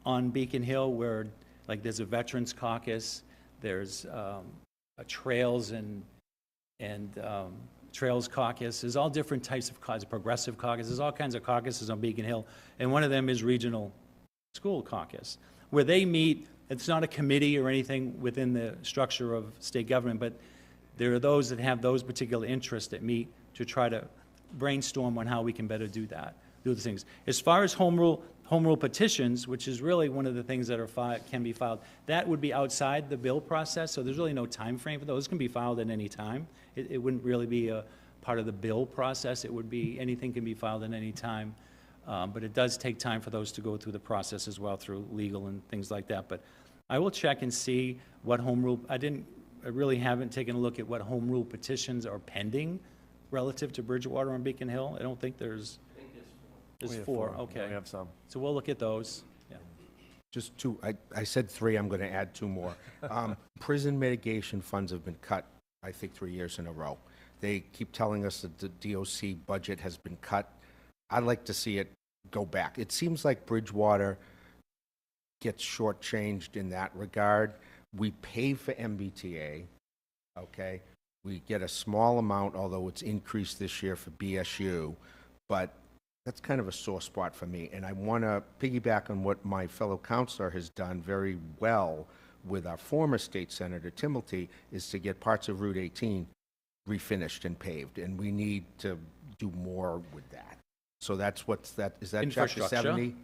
on Beacon Hill where, like, there's a Veterans Caucus, there's a Trails and Trails Caucus. There's all different types of caucus, Progressive Caucus. There's all kinds of caucuses on Beacon Hill, and one of them is Regional School Caucus, where they meet. It's not a committee or anything within the structure of state government, but there are those that have those particular interests that meet to try to brainstorm on how we can better do the things. As far as home rule petitions, which is really one of the things that can be filed, that would be outside the bill process, so there's really no time frame for those. Can be filed at any time. It wouldn't really be a part of the bill process. It would be, anything can be filed at any time, but it does take time for those to go through the process as well, through legal and things like that. But I will check and see what home rule, I really haven't taken a look at what home rule petitions are pending relative to Bridgewater and Beacon Hill. I don't think there's We have 4, Yeah, okay. we have some. So we'll look at those. Yeah. Just two, I said 3, I'm going to add 2 more. Prison mitigation funds have been cut, I think, 3 years in a row. They keep telling us that the DOC budget has been cut. I'd like to see it go back. It seems like Bridgewater gets shortchanged in that regard. We pay for MBTA, okay? We get a small amount, although it's increased this year for BSU, but that's kind of a sore spot for me. And I want to piggyback on what my fellow counselor has done very well with our former state senator, Timilty, is to get parts of Route 18 refinished and paved. And we need to do more with that. So that's is that Chapter 70?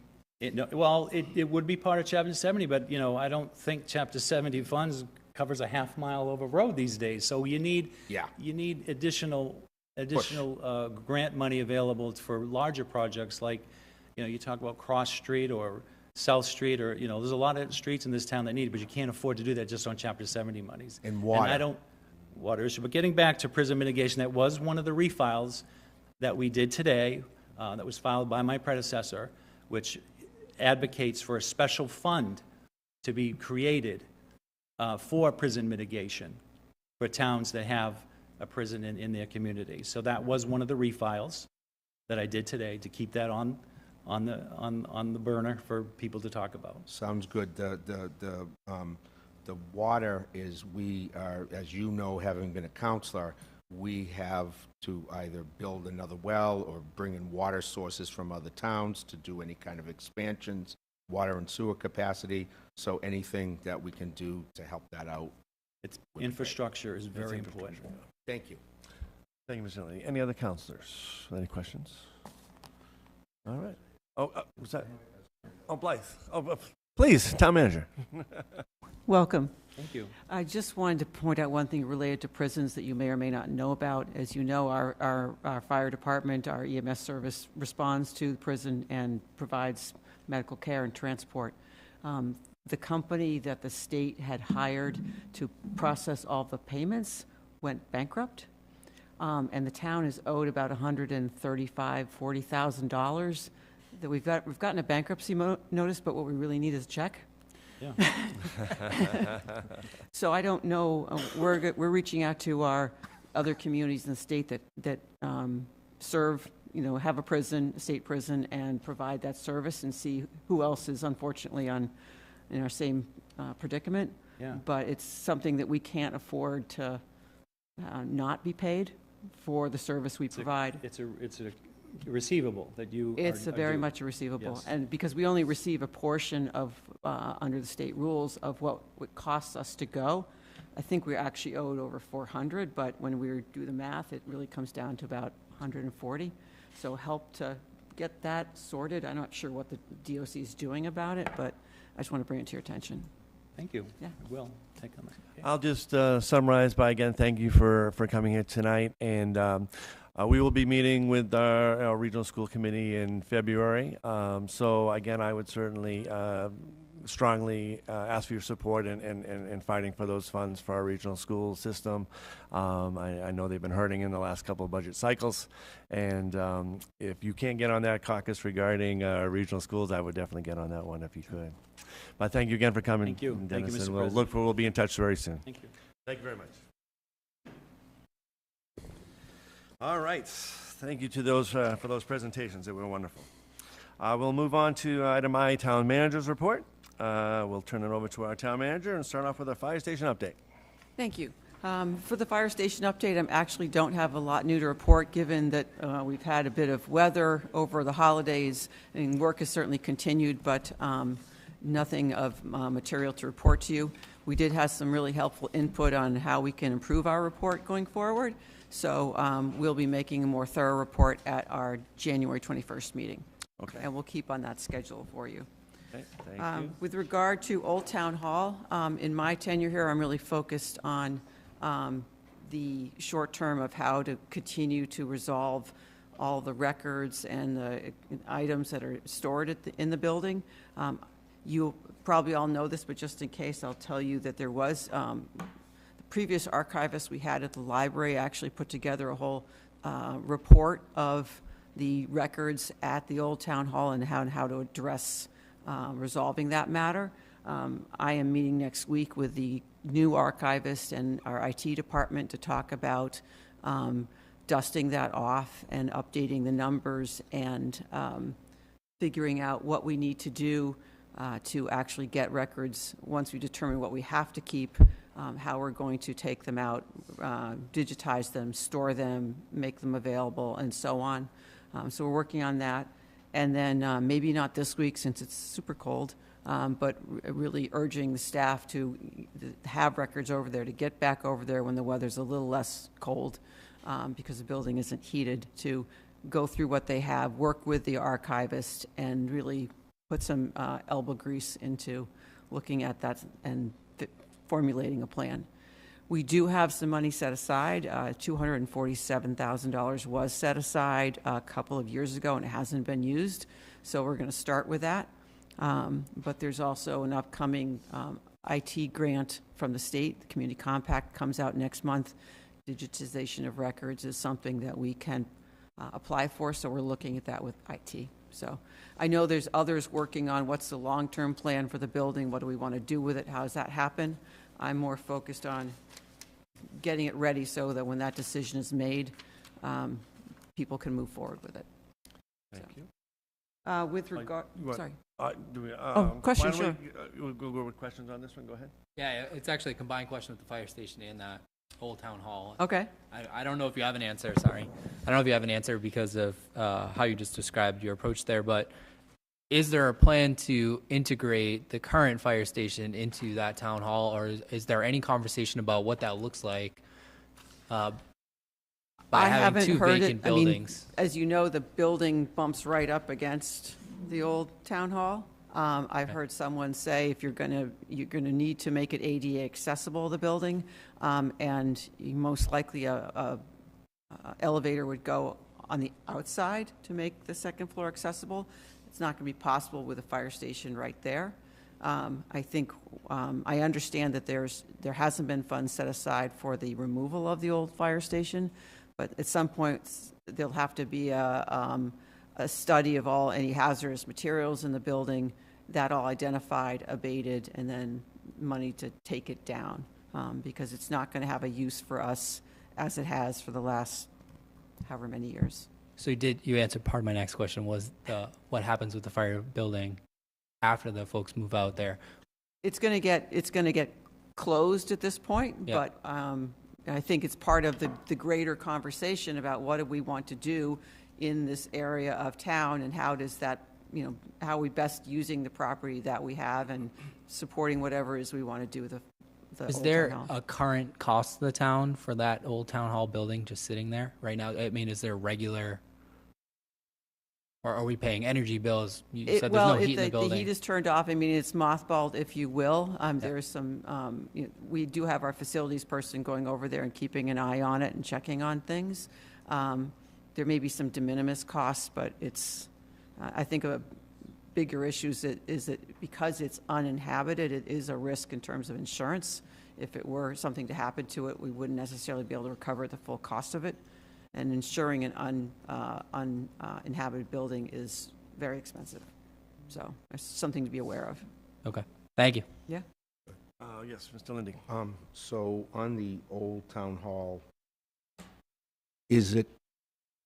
It would be part of Chapter 70, but, I don't think Chapter 70 funds covers a half-mile of a road these days. So you need additional grant money available for larger projects, like, you talk about Cross Street or South Street, or, there's a lot of streets in this town that need it, but you can't afford to do that just on Chapter 70 monies. And water. Water issue. But getting back to prison mitigation, that was one of the refiles that we did today, that was filed by my predecessor, which advocates for a special fund to be created for prison mitigation for towns that have a prison in their community. So that was one of the refiles that I did today, to keep that on the burner for people to talk about. Sounds good. The water is, we are, as you know, having been a counselor, we have to either build another well or bring in water sources from other towns to do any kind of expansions, water and sewer capacity. So anything that we can do to help that out. Infrastructure is very important. Thank you. Thank you, Mr. Lee. Any other counselors? Any questions? All right. Oh, was that? Oh, Blythe. Please, town manager. Welcome. Thank you. I just wanted to point out one thing related to prisons that you may or may not know about. As you know, our fire department, our EMS service responds to the prison and provides medical care and transport. The company that the state had hired to process all the payments went bankrupt, and the town is owed about $140,000. That we've gotten a bankruptcy notice, but what we really need is a check. Yeah. So I don't know. We're reaching out to our other communities in the state that serve, have a prison, a state prison, and provide that service, and see who else is unfortunately in our same predicament. Yeah. But it's something that we can't afford to not be paid for the service we provide. It's a receivable that you It's are very due. much a receivable. Yes. And because we only receive a portion of, under the state rules, of what it costs us to go, I think we're actually owed over 400, but when we do the math, it really comes down to about 140. So help to get that sorted. I'm not sure what the DOC is doing about it, but I just want to bring it to your attention. Thank you. Yeah. I will take on that. Okay. I'll just summarize by, again, thank you for coming here tonight. And we will be meeting with our regional school committee in February. So, again, I would certainly strongly ask for your support in fighting for those funds for our regional school system. I know they've been hurting in the last couple of budget cycles. And if you can't get on that caucus regarding regional schools, I would definitely get on that one if you could. But thank you again for coming. Thank you. Thank you, Dennis, Mr. and President. we'll be in touch very soon. Thank you. Thank you very much. All right. Thank you to those for those presentations. They were wonderful. We'll move on to item I, Town Manager's Report. We'll turn it over to our Town Manager and start off with our fire station update. Thank you. For the fire station update, I actually don't have a lot new to report, given that we've had a bit of weather over the holidays, and work has certainly continued, but nothing of material to report to you. We did have some really helpful input on how we can improve our report going forward, so we'll be making a more thorough report at our January 21st meeting. Okay. And we'll keep on that schedule for you. Okay, thank you. With regard to Old Town Hall, in my tenure here, I'm really focused on the short term of how to continue to resolve all the records and the items that are stored in the building. You probably all know this, but just in case, I'll tell you that there was, the previous archivist we had at the library actually put together a whole report of the records at the Old Town Hall and how to address resolving that matter. I am meeting next week with the new archivist and our IT department to talk about dusting that off and updating the numbers and figuring out what we need to do to actually get records once we determine what we have to keep, how we're going to take them out, digitize them, store them, make them available, and so on. So we're working on that. And then maybe not this week since it's super cold, but really urging the staff to have records over there, to get back over there when the weather's a little less cold, because the building isn't heated, to go through what they have, work with the archivist, and really put some elbow grease into looking at that and formulating a plan. We do have some money set aside. $247,000 was set aside a couple of years ago, and it hasn't been used. So we're going to start with that. But there's also an upcoming IT grant from the state. The Community Compact comes out next month. Digitization of records is something that we can apply for, so we're looking at that with IT. So I know there's others working on what's the long-term plan for the building, what do we want to do with it, how does that happen? I'm more focused on getting it ready so that when that decision is made, people can move forward with it. Thank you. With regard, what- sorry. why Question, don't we go with questions on this one? Go ahead. Yeah, it's actually a combined question with the fire station and that Old Town Hall. Okay. I don't know if you have an answer, sorry. I don't know if you have an answer because of how you just described your approach there, but is there a plan to integrate the current fire station into that town hall, or is there any conversation about what that looks like by I having haven't two heard vacant it. I mean, buildings? as you know, the building bumps right up against the old town hall. I've heard someone say if you're gonna need to make it ADA accessible, the building, and most likely a elevator would go on the outside to make the second floor accessible. It's not going to be possible with a fire station right there. I think I understand that there hasn't been funds set aside for the removal of the old fire station, but at some point there'll have to be a study of any hazardous materials in the building, that all identified, abated, and then money to take it down, because it's not going to have a use for us as it has for the last however many years. So you answered part of my next question was what happens with the fire building after the folks move out there? It's going to get closed at this point, Yeah. but I think it's part of the greater conversation about what do we want to do in this area of town, and how does that, how are we best using the property that we have and supporting whatever it is we want to do with the Is Old there Town Hall. a current cost to the town for that old town hall building just sitting there right now? I mean, is there regular Or are we paying energy bills? You It- said there's well, no heat in the The building. heat is turned off. I mean, it's mothballed, if you will. There's some, we do have our facilities person going over there and keeping an eye on it and checking on things. There may be some de minimis costs, but it's, I think a bigger issue is that because it's uninhabited, it is a risk in terms of insurance. If it were something to happen to it, we wouldn't necessarily be able to recover the full cost of it. And insuring an uninhabited building is very expensive. So it's something to be aware of. Okay. Thank you. Yeah. Yes, Mr. Lindy. So on the old town hall, is it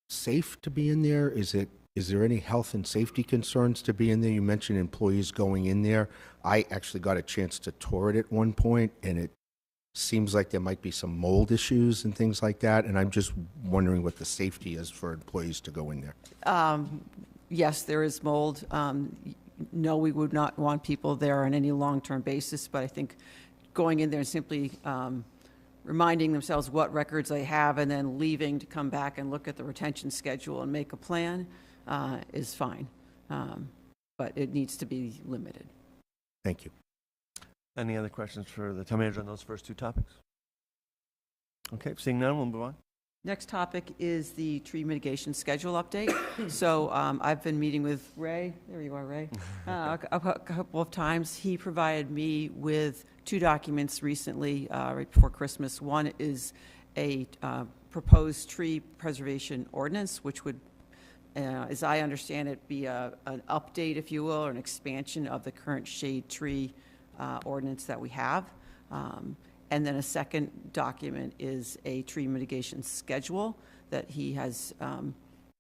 safe to be in there? Is there any health and safety concerns to be in there? You mentioned employees going in there. I actually got a chance to tour it at one point, and it seems like there might be some mold issues and things like that, and I'm just wondering what the safety is for employees to go in there. Yes, there is mold. No, we would not want people there on any long-term basis, but I think going in there and simply reminding themselves what records they have and then leaving to come back and look at the retention schedule and make a plan is fine. But it needs to be limited. Thank you. Any other questions for the town manager on those first two topics? Okay, seeing none, we'll move on. Next topic is the tree mitigation schedule update. So I've been meeting with Ray, there you are, Ray, a couple of times. He provided me with two documents recently, right before Christmas. One is a proposed tree preservation ordinance, which would, as I understand it, be an update, if you will, or an expansion of the current shade tree ordinance that we have. And then a second document is a tree mitigation schedule that he has,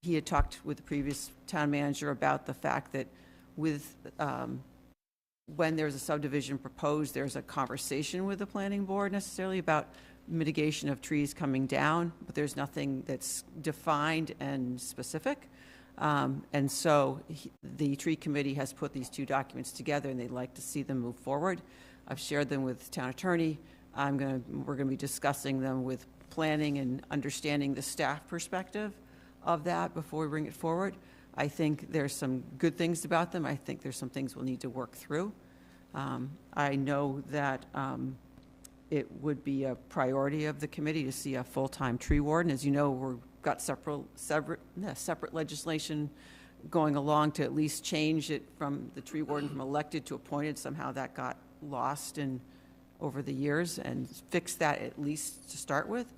he had talked with the previous town manager about the fact that with, when there's a subdivision proposed, there's a conversation with the planning board necessarily about mitigation of trees coming down, but there's nothing that's defined and specific. And so the tree committee has put these two documents together and they'd like to see them move forward. I've shared them with the town attorney. We're going to be discussing them with planning and understanding the staff perspective of that before we bring it forward. I think there's some good things about them. I think there's some things we'll need to work through. I know that it would be a priority of the committee to see a full-time tree warden. As you know, we've got separate legislation going along to at least change it from the tree warden from elected to appointed. Somehow that got lost over the years, and fix that at least to start with.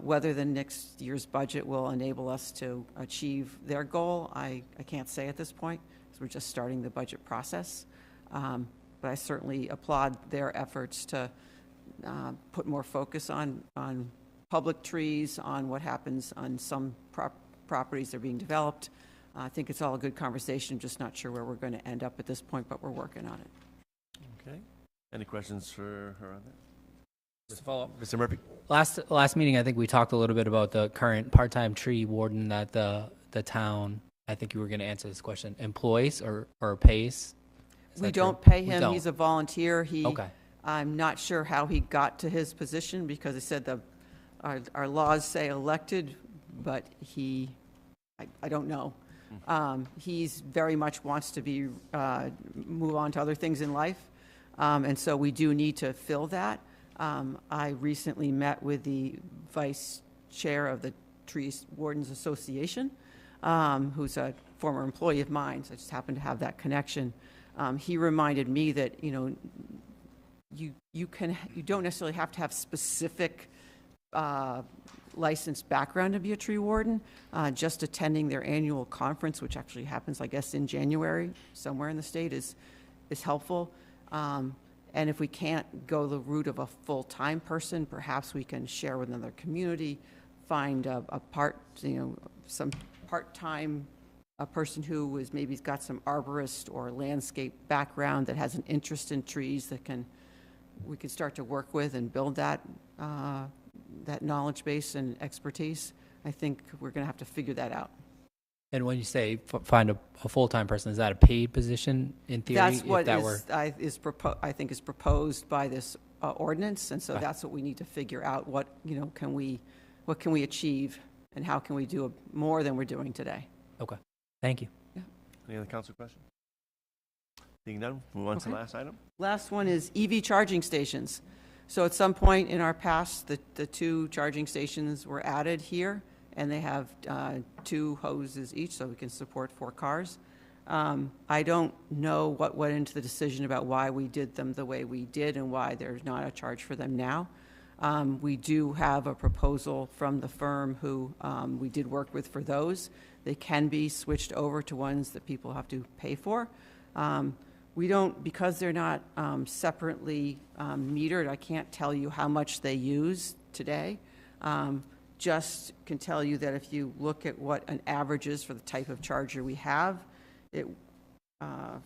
Whether the next year's budget will enable us to achieve their goal, I can't say at this point, because we're just starting the budget process. But I certainly applaud their efforts to put more focus on public trees, on what happens on some properties that are being developed. I think it's all a good conversation, just not sure where we're going to end up at this point, but we're working on it. Okay. Any questions for her on that? Just a follow-up. Mr. Murphy? Last meeting, I think we talked a little bit about the current part-time tree warden that the town, I think you were going to answer this question, employs or pays? Is We that don't true? pay We him. don't. He's a volunteer. Okay. I'm not sure how he got to his position because it said our laws say elected, but I don't know. He's very much wants to be move on to other things in life, and so we do need to fill that. I recently met with the vice chair of the Tree Wardens Association, who's a former employee of mine, so I just happened to have that connection. He reminded me that, you don't necessarily have to have specific licensed background to be a tree warden. Just attending their annual conference, which actually happens, I guess, in January, somewhere in the state, is helpful. And if we can't go the route of a full-time person, perhaps we can share with another community, find some part-time person who is maybe got some arborist or landscape background that has an interest in trees that we can start to work with and build that knowledge base and expertise. I think we're going to have to figure that out. And when you say find a full-time person, is that a paid position in theory? That's what I think is proposed by this ordinance, and so that's what we need to figure out. What can we achieve, and how can we do more than we're doing today? Okay. Thank you. Any other council questions? Being done, move on to the Okay. last item. Last one is EV charging stations. So at some point in our past, the 2 charging stations were added here, and they have 2 hoses each, so we can support 4 cars. I don't know what went into the decision about why we did them the way we did and why there's not a charge for them now. We do have a proposal from the firm who we did work with for those. They can be switched over to ones that people have to pay for. We don't, because they're not separately metered, I can't tell you how much they use today. Just can tell you that if you look at what an average is for the type of charger we have, it,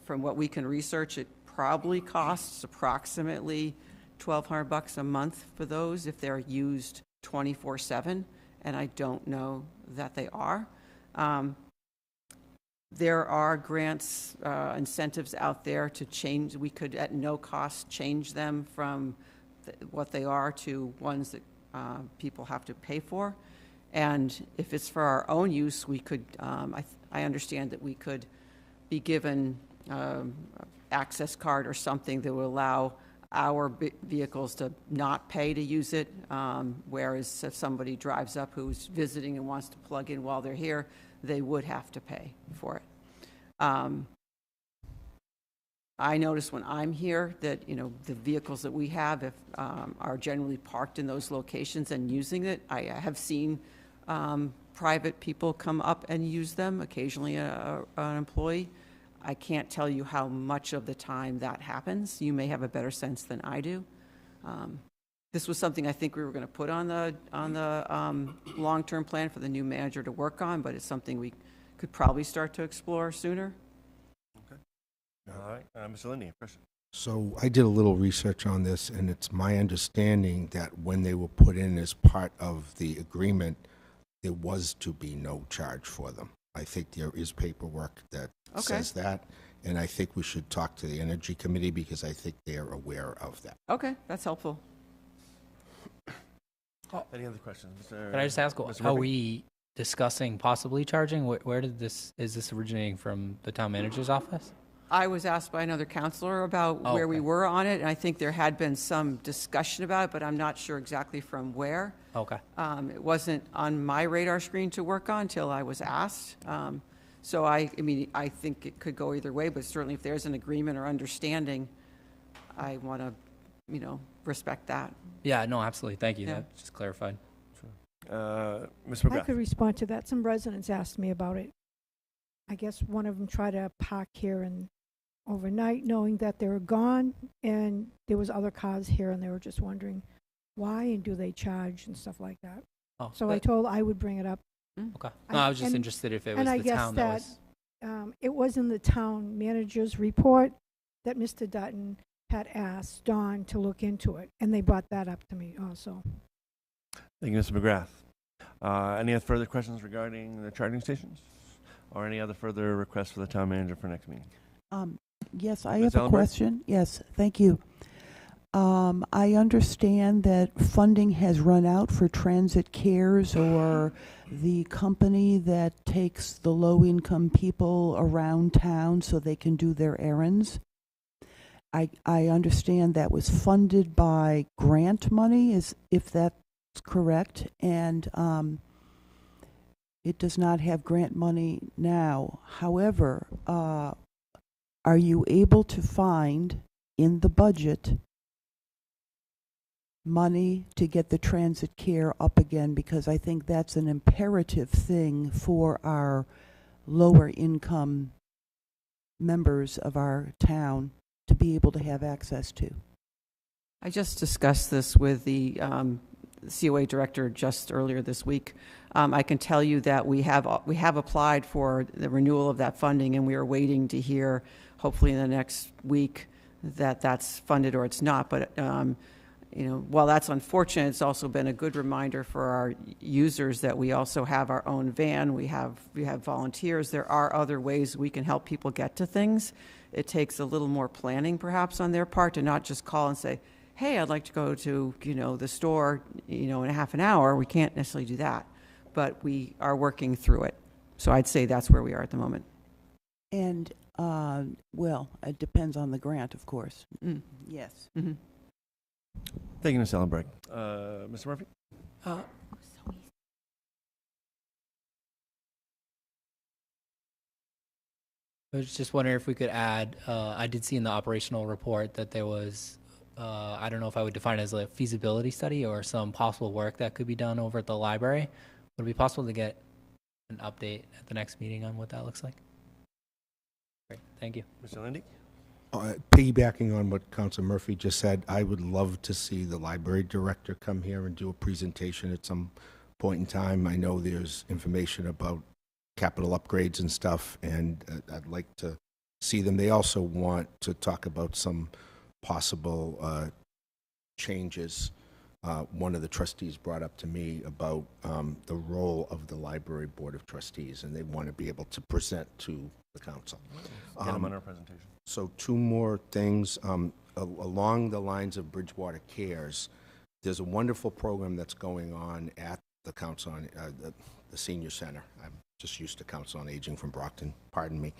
from what we can research, it probably costs approximately $1,200 a month for those if they're used 24/7, and I don't know that they are. There are grants, incentives out there to change. We could, at no cost, change them from what they are to ones that people have to pay for. And if it's for our own use, we could, I understand that we could be given access card or something that will allow our vehicles to not pay to use it, whereas if somebody drives up who's visiting and wants to plug in while they're here, they would have to pay for it. I notice when I'm here that, you know, the vehicles that we have are generally parked in those locations and using it. I have seen private people come up and use them, occasionally an employee. I can't tell you how much of the time that happens. You may have a better sense than I do. This was something I think we were going to put on the long-term plan for the new manager to work on, but it's something we could probably start to explore sooner. Okay. All right. Mr. Lindy, a question? So I did a little research on this, and it's my understanding that when they were put in as part of the agreement, there was to be no charge for them. I think there is paperwork that says that, and I think we should talk to the Energy Committee because I think they're aware of that. Okay, that's helpful. Any other questions? Can I just ask, Mr. are Murphy? we discussing possibly charging? Where did this, is this originating from the town manager's office? I was asked by another counselor about where we okay. were on it, and I think there had been some discussion about it, but I'm not sure exactly from where. Okay. It wasn't on my radar screen to work on until I was asked. So I mean, I think it could go either way, but certainly if there's an agreement or understanding, I want to, you know, respect that. Yeah, no, absolutely. Thank you. Yeah. That just clarified. Ms. I McGrath? could respond to that. Some residents asked me about it. I guess one of them tried to park here and overnight knowing that they were gone, and there was other cars here, and they were just wondering why and do they charge and stuff like that. Oh, So I told I would bring it up. okay. No, I was just and- interested if it was and I the guess town that was. It was in the town manager's report that Mr. Dutton had asked Dawn to look into it, and they brought that up to me also. Thank you, Mr. McGrath. Any other further questions regarding the charging stations? Or any other further requests for the town manager for next meeting? Yes, I Ms. have a Ellenberg? question. Yes, thank you. I understand that funding has run out for Transit Cares or the company that takes the low-income people around town so they can do their errands. I understand that was funded by grant money, if that's correct, and it does not have grant money now. However, are you able to find in the budget money to get the transit care up again? Because I think that's an imperative thing for our lower income members of our town to be able to have access to. I just discussed this with the COA director just earlier this week. I can tell you that we have applied for the renewal of that funding, and we are waiting to hear, hopefully in the next week, that that's funded or it's not. But you know, while that's unfortunate, it's also been a good reminder for our users that we also have our own van. We have volunteers. There are other ways we can help people get to things. It takes a little more planning, perhaps, on their part to not just call and say, hey, I'd like to go to, you know, the store, you know, in a half an hour. We can't necessarily do that, but we are working through it. So I'd say that's where we are at the moment. And, well, it depends on the grant, of course. Mm. Yes. Mm-hmm. Thank you, Ms. Ellenberg. Mr. Murphy? I was just wondering if we could add, I did see in the operational report that there was, I don't know if I would define it as a feasibility study or some possible work that could be done over at the library. Would it be possible to get an update at the next meeting on what that looks like? Great, thank you. Mr. Lindy? Piggybacking on what Council Murphy just said, I would love to see the library director come here and do a presentation at some point in time. I know there's information about capital upgrades and stuff, and I'd like to see them. They also want to talk about some possible changes. One of the trustees brought up to me about the role of the library board of trustees, and they want to be able to present to the council. Get them on our presentation. So 2 more things. Along the lines of Bridgewater Cares, there's a wonderful program that's going on at the Council on the Senior Center. I'm just used to Council on Aging from Brockton, pardon me.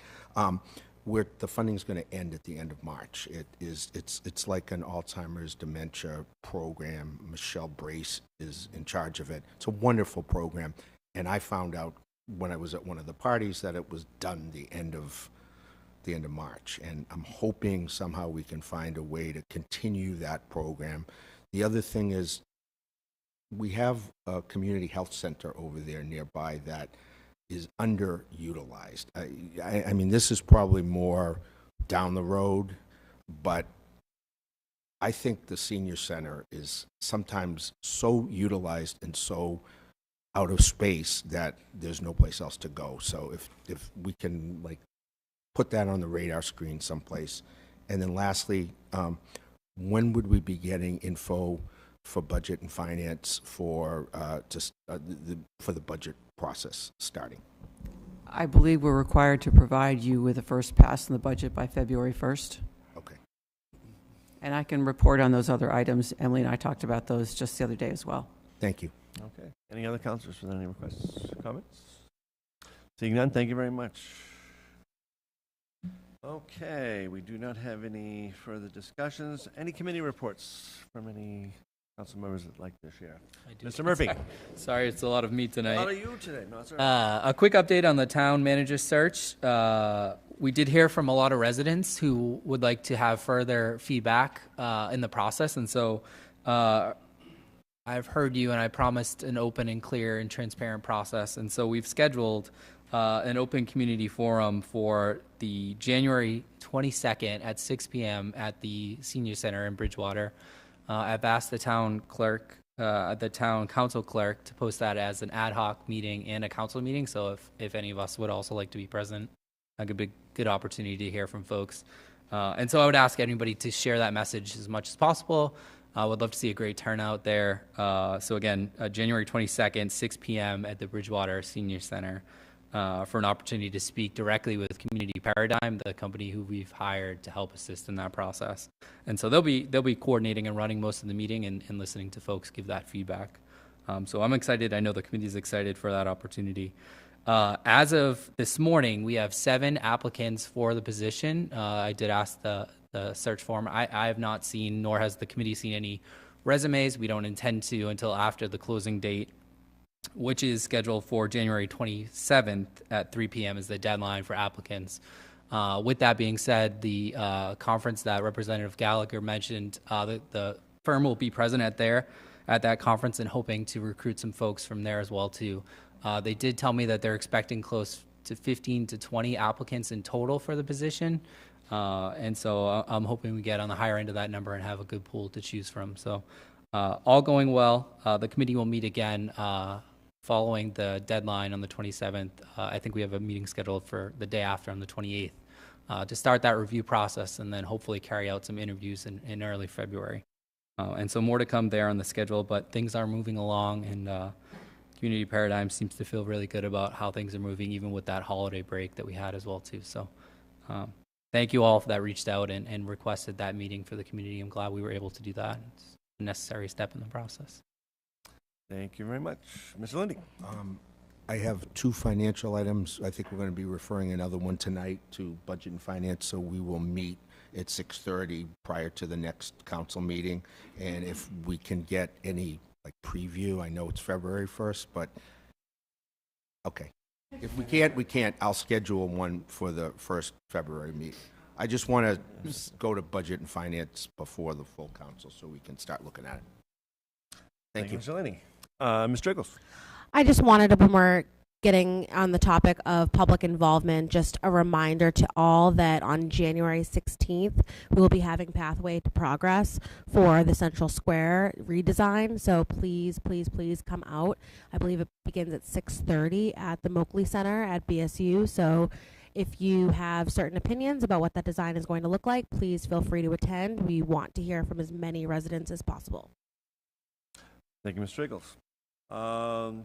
Where the funding is going to end at the end of March. It's like an Alzheimer's dementia program. Michelle Brace is in charge of it. It's a wonderful program, and I found out when I was at one of the parties that it was done the end of March, and I'm hoping somehow we can find a way to continue that program. The other thing is we have a community health center over there nearby that is underutilized. I mean, this is probably more down the road, but I think the senior center is sometimes so utilized and so out of space that there's no place else to go. So if we can put that on the radar screen someplace. And then lastly, when would we be getting info for budget and finance for the budget process starting? I believe we're required to provide you with a first pass in the budget by February 1st. Okay. And I can report on those other items. Emily and I talked about those just the other day as well. Thank you. Okay. Any other councilors with any requests or comments? Seeing none, thank you very much. Okay, we do not have any further discussions. Any committee reports from any council members that like to share? I do. Mr. Murphy. Sorry, it's a lot of me A tonight. lot of you today. No, it's all right. A quick update on the town manager search. We did hear from a lot of residents who would like to have further feedback in the process, and so I've heard you, and I promised an open and clear and transparent process, and so we've scheduled an open community forum for the January 22nd at 6 p.m. at the Senior Center in Bridgewater. I've asked the town clerk, the town council clerk, to post that as an ad hoc meeting and a council meeting. So if any of us would also like to be present, that could be a good opportunity to hear from folks. And so I would ask anybody to share that message as much as possible. I would love to see a great turnout there. So again, January 22nd, 6 p.m. at the Bridgewater Senior Center. For an opportunity to speak directly with Community Paradigm, the company who we've hired to help assist in that process. And so they'll be coordinating and running most of the meeting and listening to folks give that feedback. So I'm excited. I know the committee is excited for that opportunity. As of this morning, we have 7 applicants for the position. I did ask the search form. I have not seen, nor has the committee seen, any resumes. We don't intend to until after the closing date, which is scheduled for January 27th at 3 p.m. is the deadline for applicants. With that being said, the conference that Representative Gallagher mentioned, the firm will be present at that conference and hoping to recruit some folks from there as well too. They did tell me that they're expecting close to 15 to 20 applicants in total for the position. And so I'm hoping we get on the higher end of that number and have a good pool to choose from. So all going well. The committee will meet again following the deadline on the 27th. I think we have a meeting scheduled for the day after on the 28th to start that review process and then hopefully carry out some interviews in early February. And so more to come there on the schedule, but things are moving along, and Community Paradigm seems to feel really good about how things are moving, even with that holiday break that we had as well too. So thank you all that reached out and requested that meeting for the community. I'm glad we were able to do that. It's a necessary step in the process. Thank you very much. Mr. Lindy. I have two financial items. I think we're going to be referring another one tonight to Budget and Finance, so we will meet at 6:30 prior to the next council meeting. And if we can get any, like, preview, I know it's February 1st, but, okay. If we can't, we can't. I'll schedule one for the first February meeting. I just want to go to Budget and Finance before the full council so we can start looking at it. Thank you. Mr. Linney. Ms. Driggles. I just wanted to, when we're getting on the topic of public involvement, just a reminder to all that on January 16th, we will be having Pathway to Progress for the Central Square redesign. So please, please, please come out. I believe it begins at 6:30 at the Moakley Center at BSU. So if you have certain opinions about what that design is going to look like, please feel free to attend. We want to hear from as many residents as possible. Thank you, Ms. Driggles.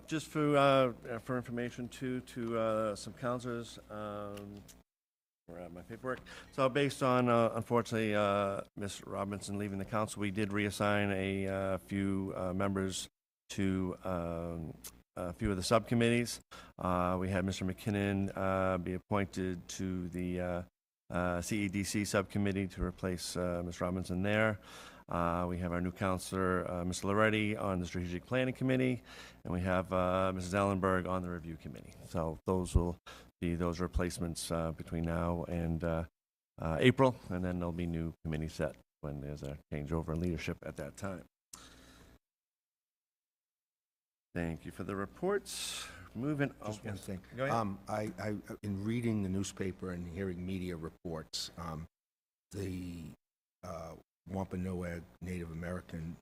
Just for information too, to some councilors, where I have my paperwork. So based on, unfortunately, Ms. Robinson leaving the council, we did reassign a few members to a few of the subcommittees. We had Mr. McKinnon be appointed to the CEDC subcommittee to replace Ms. Robinson there. We have our new counselor, Mr. Loretti, on the Strategic Planning Committee, and we have Mrs. Ellenberg on the Review Committee. So those will be those replacements between now and April, and then there'll be new committee set when there's a changeover in leadership at that time. Thank you for the reports. Moving on. Just one thing. Go ahead. In reading the newspaper and hearing media reports, the Wampanoag Native American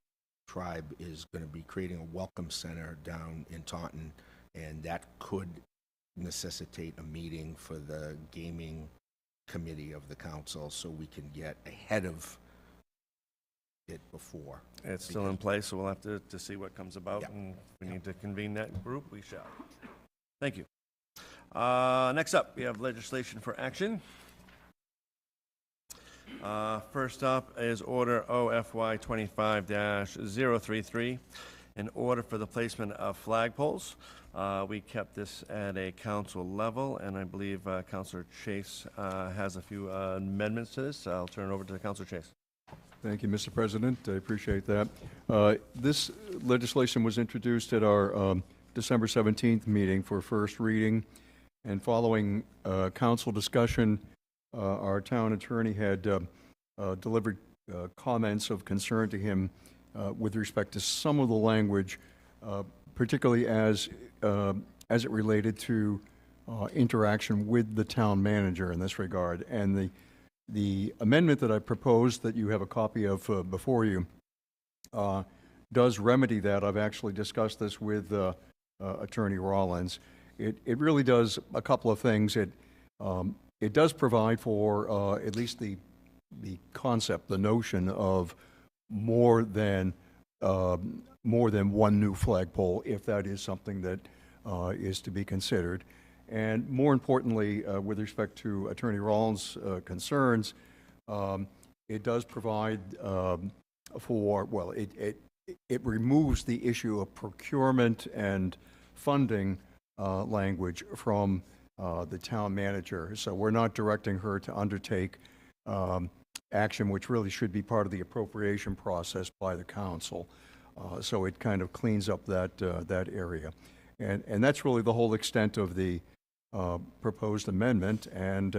tribe is going to be creating a welcome center down in Taunton, and that could necessitate a meeting for the gaming committee of the council so we can get ahead of it before. It's still in place, so we'll have to see what comes about, Yeah. and if we need to convene that group, we shall. Thank you. Next up, we have legislation for action. First up is Order OFY 25-033, an order for the placement of flagpoles. We kept this at a council level, and I believe Councilor Chase has a few amendments to this. I'll turn it over to Councilor Chase. Thank you, Mr. President. I appreciate that. This legislation was introduced at our December 17th meeting for first reading, and following council discussion, our town attorney had delivered comments of concern to him with respect to some of the language, particularly as it related to interaction with the town manager in this regard. And the amendment that I proposed, that you have a copy of before you, does remedy that. I've actually discussed this with Attorney Rollins. It really does a couple of things. It does provide for at least the concept, the notion of more than one new flagpole, if that is something that is to be considered. And more importantly, with respect to Attorney Rollins' concerns, it does provide for, well, it removes the issue of procurement and funding language from the town manager. So we're not directing her to undertake action which really should be part of the appropriation process by the council. So it kind of cleans up that area. And that's really the whole extent of the proposed amendment, and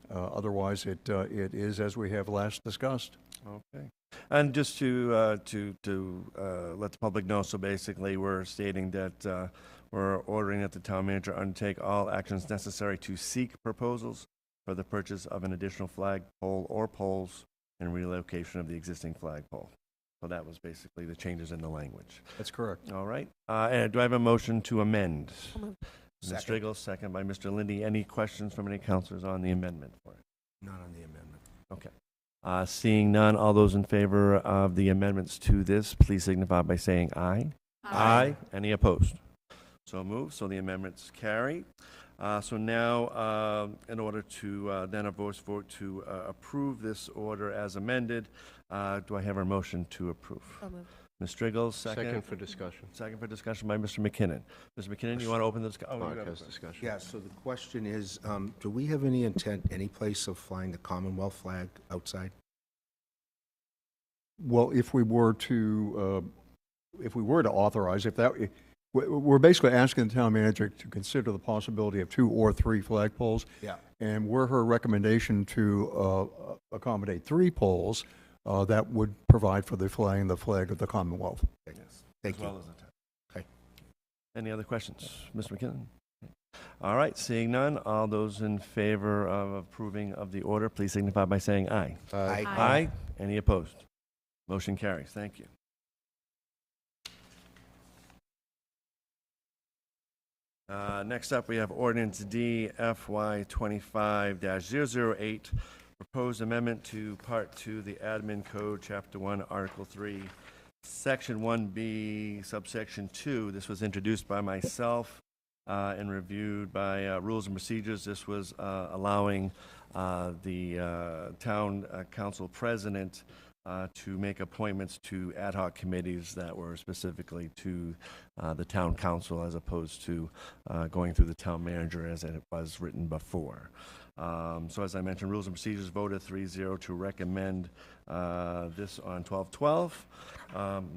otherwise it is as we have last discussed. Okay. And just to let the public know, so basically we're stating that we're ordering that the town manager undertake all actions necessary to seek proposals for the purchase of an additional flagpole or poles and relocation of the existing flagpole. So that was basically the changes in the language. That's correct. All right. And do I have a motion to amend? Ms. Second. Strigel, second by Mr. Lindy. Any questions from any councilors on the amendment for it? Not on the amendment. Okay. Seeing none, all those in favor of the amendments to this, please signify by saying aye. Aye. Any opposed? So moved. So the amendments carry. So now, in order to then a voice vote to approve this order as amended, do I have a motion to approve? So moved. Ms. Strigels, second. Second for discussion. Second for discussion by Mr. McKinnon. Mr. McKinnon, you want to open the discussion? Podcast discussion. Yeah, so the question is, do we have any intent, any place of flying the Commonwealth flag outside? Well, if we were to authorize, we're basically asking the town manager to consider the possibility of 2 or 3 flagpoles. Yeah. And were her recommendation to accommodate 3 poles, that would provide for the flying the flag of the Commonwealth. Yes. Thank As you. well as the town. Okay. Any other questions? Mr. McKinnon? All right, seeing none, all those in favor of approving of the order, please signify by saying aye. Aye. Aye. Any opposed? Motion carries. Thank you. Next up, we have ordinance D FY 25-008, proposed amendment to Part 2, the Admin Code, Chapter 1, Article 3, Section 1B, Subsection 2. This was introduced by myself and reviewed by Rules and Procedures. This was allowing the town council president to make appointments to ad hoc committees that were specifically to the town council as opposed to going through the town manager as it was written before. So as I mentioned, Rules and Procedures voted 3-0 to recommend this on 12/12.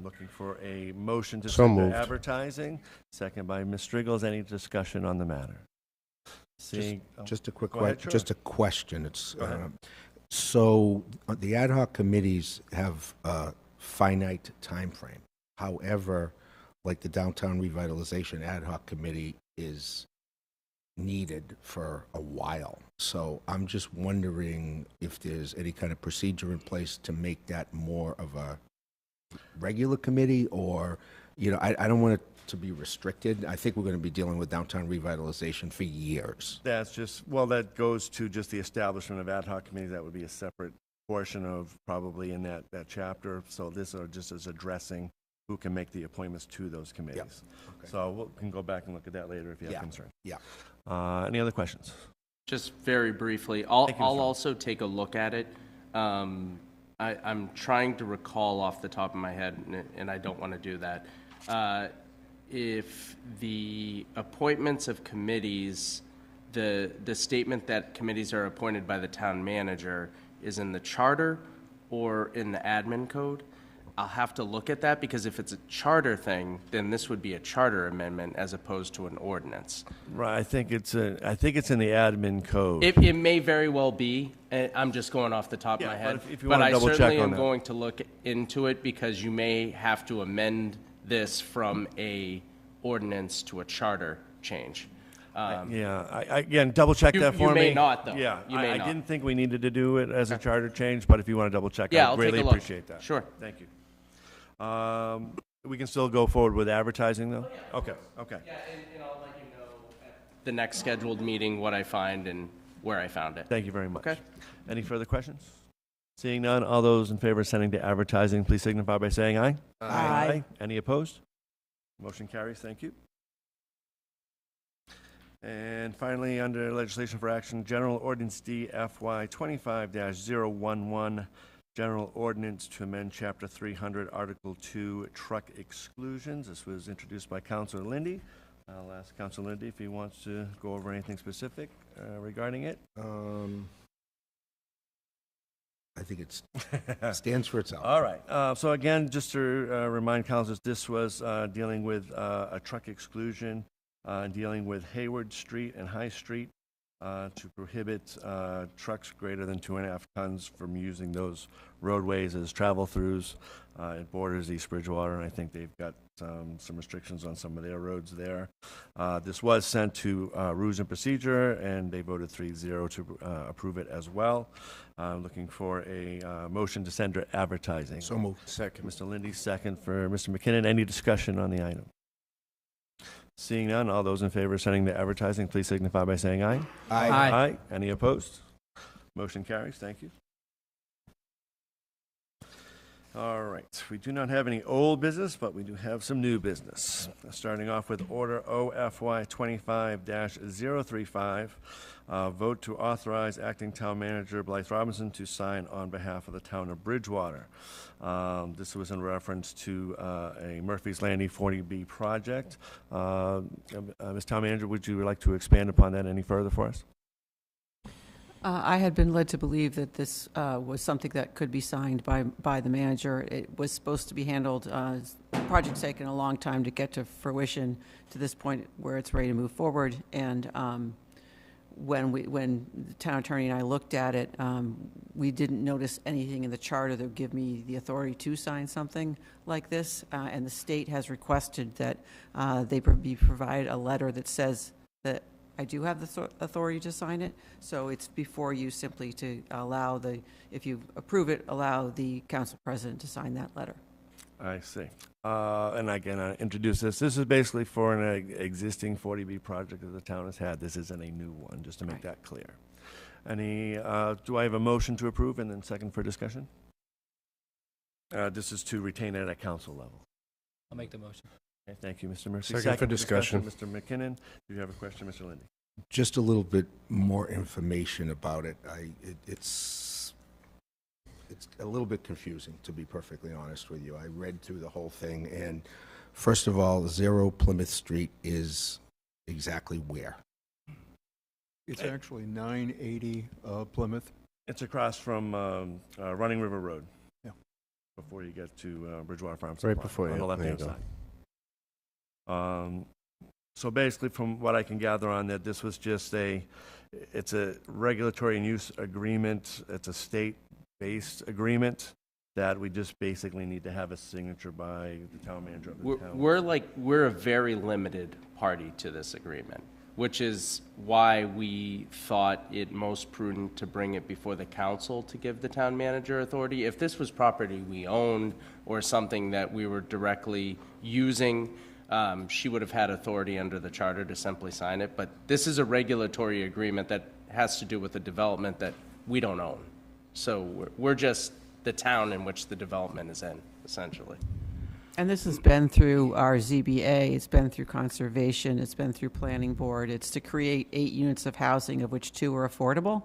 Looking for a motion to So send to moved. advertising. Second by Ms. Strigels. Any discussion on the matter? Seeing, Just a quick Go ahead, question. sure. Just a question. It's Go ahead. so the ad hoc committees have a finite time frame. However, like the downtown revitalization ad hoc committee is needed for a while. So I'm just wondering if there's any kind of procedure in place to make that more of a regular committee, or, I don't want it to be restricted. I think we're going to be dealing with downtown revitalization for years. That's just, well, that goes to just the establishment of ad hoc committees. That would be a separate portion of probably in that chapter. So this are just as addressing who can make the appointments to those committees. Okay. So we can go back and look at that later if you have Yeah. concern. Yeah. Any other questions? Just very briefly, I'll Thank you, Mr. also take a look at it. I'm trying to recall off the top of my head, and I don't want to do that. If the appointments of committees, the statement that committees are appointed by the town manager is in the charter or in the admin code, I'll have to look at that, because if it's a charter thing, then this would be a charter amendment as opposed to an ordinance. Right, I think it's in the admin code. It may very well be. I'm just going off the top of my Yeah, head. but if you But wanna I double check certainly on am that. going to look into it, because you may have to amend this from a ordinance to a charter change. Yeah, I again, double check that for you me. may not, though. Yeah, You may I not. didn't think we needed to do it as a charter change, but if you want to double check, Yeah, I'd I'll take greatly a look. appreciate that. Sure. Thank you. We can still go forward with advertising, though? Okay, okay. Yeah, and I'll let you know at the next scheduled meeting what I find and where I found it. Thank you very much. Okay. Any further questions? Seeing none, all those in favor of sending to advertising, please signify by saying aye. Aye. Any opposed? Motion carries. Thank you. And finally, under legislation for action, General Ordinance D FY 25-011, General Ordinance to amend Chapter 300, Article 2, Truck Exclusions. This was introduced by Councilor Lindy. I'll ask Councilor Lindy if he wants to go over anything specific regarding it. I think it stands for itself. All right. So again, just to remind councilors, this was dealing with a truck exclusion, dealing with Hayward Street and High Street to prohibit trucks greater than 2.5 tons from using those roadways as travel-throughs. It borders East Bridgewater, and I think they've got some restrictions on some of their roads there. This was sent to Rules and Procedure, and they voted 3-0 to approve it as well. Looking for a motion to send to advertising. So moved. Second. Mr. Lindy, second for Mr. McKinnon. Any discussion on the item? Seeing none, all those in favor of sending the advertising, please signify by saying aye. Aye. Aye. Any opposed? Motion carries. Thank you. All right, we do not have any old business, but we do have some new business. Starting off with Order OFY 25-035, vote to authorize Acting Town Manager Blythe Robinson to sign on behalf of the town of Bridgewater. This was in reference to a Murphy's Landing 40B project. Ms. Town Manager, would you like to expand upon that any further for us? I had been led to believe that this was something that could be signed by the manager. It was supposed to be handled, the project's taken a long time to get to fruition to this point where it's ready to move forward. And when the town attorney and I looked at it, we didn't notice anything in the charter that would give me the authority to sign something like this. And the state has requested that they be provided a letter that says that I do have the authority to sign it, so it's before you simply to allow if you approve it, allow the council president to sign that letter. I see. And again, I introduce this. This is basically for an existing 40B project that the town has had. This isn't a new one, just to make that clear. Do I have a motion to approve and then second for discussion? This is to retain it at council level. I'll make the motion. Okay, thank you, Mr. Murphy. Second for discussion. Mr. McKinnon, do you have a question, Mr. Lindy? Just a little bit more information about it. It's a little bit confusing, to be perfectly honest with you. I read through the whole thing, and first of all, 0 Plymouth Street is exactly where? It's actually 980 Plymouth. It's across from Running River Road. Yeah. Before you get to Bridgewater Farms. Right Supply, before you, on the there you left-hand go. side. So basically, from what I can gather on that, this was just it's a regulatory and use agreement. It's a state-based agreement that we just basically need to have a signature by the town manager of the town. We're a very limited party to this agreement, which is why we thought it most prudent to bring it before the council to give the town manager authority. If this was property we owned or something that we were directly using, she would have had authority under the charter to simply sign it. But this is a regulatory agreement that has to do with a development that we don't own. So we're just the town in which the development is in, essentially. And this has been through our ZBA, it's been through conservation, it's been through planning board. It's to create 8 units of housing, of which 2 are affordable.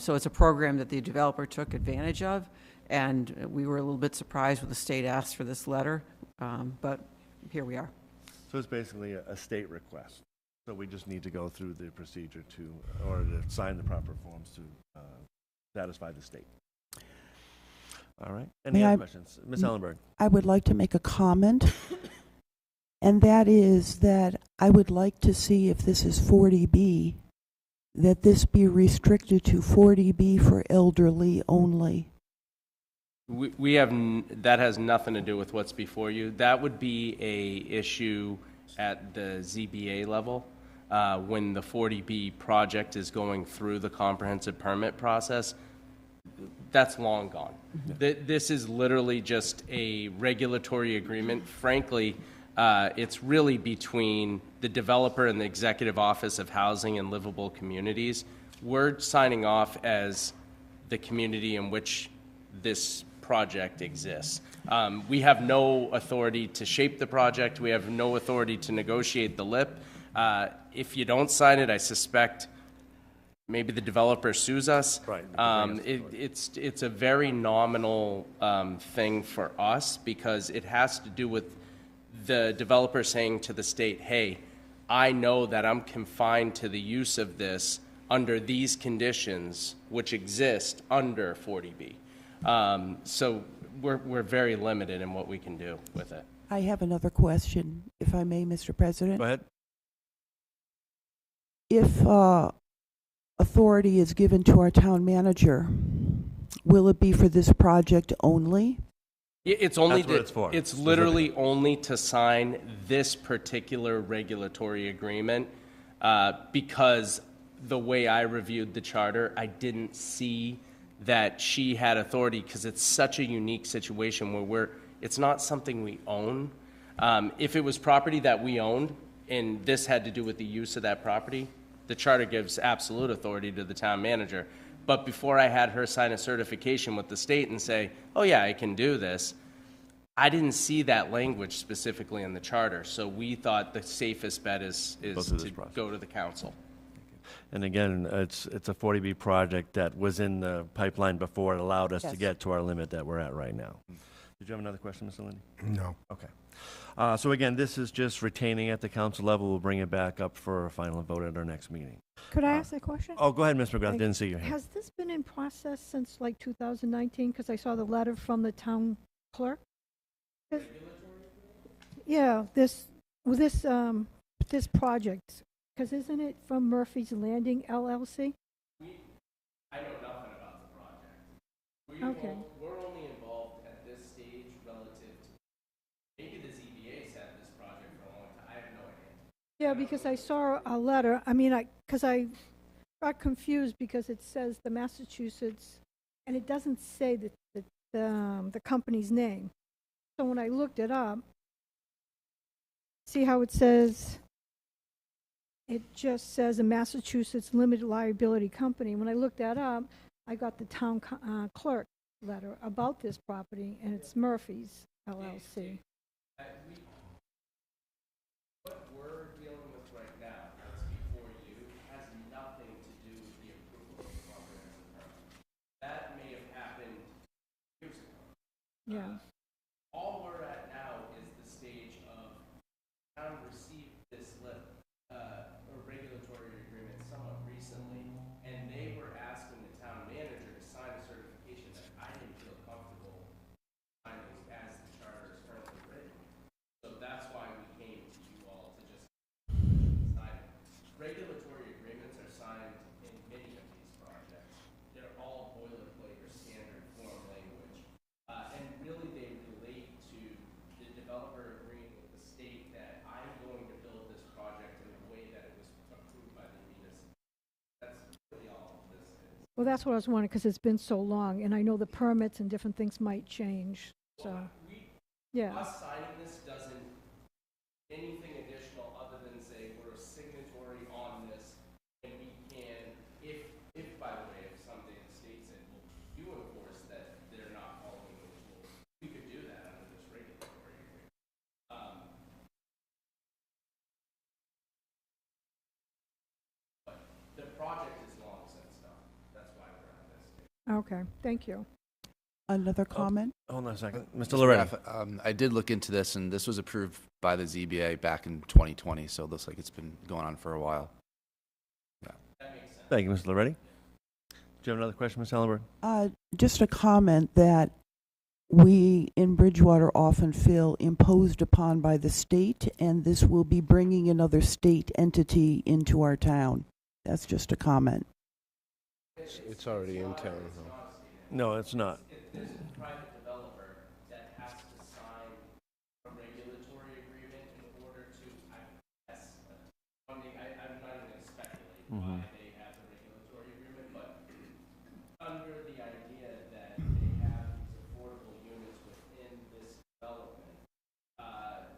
So it's a program that the developer took advantage of, and we were a little bit surprised when the state asked for this letter, but here we are. So it's basically a state request. So we just need to go through the procedure to sign the proper forms to satisfy the state. All right. Any other questions? Ms. Ellenberg. I would like to make a comment, and that is that I would like to see, if this is 40B, that this be restricted to 40B for elderly only. We have, that has nothing to do with what's before you. That would be a issue at the ZBA level when the 40B project is going through the comprehensive permit process. That's long gone. This is literally just a regulatory agreement. Frankly, it's really between the developer and the Executive Office of Housing and Livable Communities. We're signing off as the community in which this project exists. We have no authority to shape the project. We have no authority to negotiate the LIP. If you don't sign it, I suspect maybe the developer sues us. Right. It's a very nominal thing for us because it has to do with the developer saying to the state, hey, I know that I'm confined to the use of this under these conditions which exist under 40B. So we're very limited in what we can do with it. I have another question, if I may, Mr. President. Go ahead. If authority is given to our town manager, will it be for this project only? It's only That's what it's for. It's literally only to sign this particular regulatory agreement because the way I reviewed the charter, I didn't see that she had authority because it's such a unique situation where it's not something we own. If it was property that we owned and this had to do with the use of that property, the charter gives absolute authority to the town manager. But before I had her sign a certification with the state and say, oh yeah, I can do this, I didn't see that language specifically in the charter. So we thought the safest bet is through this to process. go to the council. And again, it's a 40B project that was in the pipeline before it allowed us to Yes. get to our limit that we're at right now. Did you have another question, Mr. Lindy? No. Okay. So again, this is just retaining at the council level. We'll bring it back up for a final vote at our next meeting. Could I ask a question? Oh, go ahead, Ms. McGrath. Thank- Didn't see your hand. Has this been in process since like 2019? Because I saw the letter from the town clerk. 'Cause- Yeah, this project, because isn't it from Murphy's Landing LLC? I know nothing about the project. Okay. We're only involved at this stage relative to, maybe the ZBA's had this project for a long time. I have no idea. Yeah, because I saw a letter, because I got confused because it says the Massachusetts, and it doesn't say the company's name. So when I looked it up, see how it says, it just says a Massachusetts limited liability company. When I looked that up, I got the town clerk letter about this property, and it's Murphy's LLC. What we're dealing with right now, that's before you, has nothing to do with the approval of the comprehensive permit. That may have happened years ago. Yeah. All we're at now is the stage of town received this regulatory agreement somewhat recently, and they were asking the town manager to sign a certification that I didn't feel comfortable signing as the charter is currently written. So that's why we came to you all to just sign it. Regulatory agreements are signed in many of these projects. They're all boilerplate or standard form language. And really they relate to the developer agreeing with the state that I'm going to build this project in the way that it was approved by the municipality. That's really all this is. Well, that's what I was wondering, because it's been so long, and I know the permits and different things might change, so, yeah. Us signing this doesn't anything additional other than say we're a signatory on this, and we can, if by the way, if someday the state said, well, you enforce that they're not following those rules, we could do that under this regulatory agreement. But the project is long since done. That's why we're at this stage. Okay, thank you. Another comment? Hold on a second. Mr. Loretti. I did look into this, and this was approved by the ZBA back in 2020, so it looks like it's been going on for a while. Thank you, Mr. Loretti. Do you have another question, Ms. Halliburton? Just a comment that we in Bridgewater often feel imposed upon by the state, and this will be bringing another state entity into our town. That's just a comment. It's already in town. No, it's not. There's a private developer that has to sign a regulatory agreement in order to, funding, I'm not even going to speculate why they have the regulatory agreement, but under the idea that they have these affordable units within this development,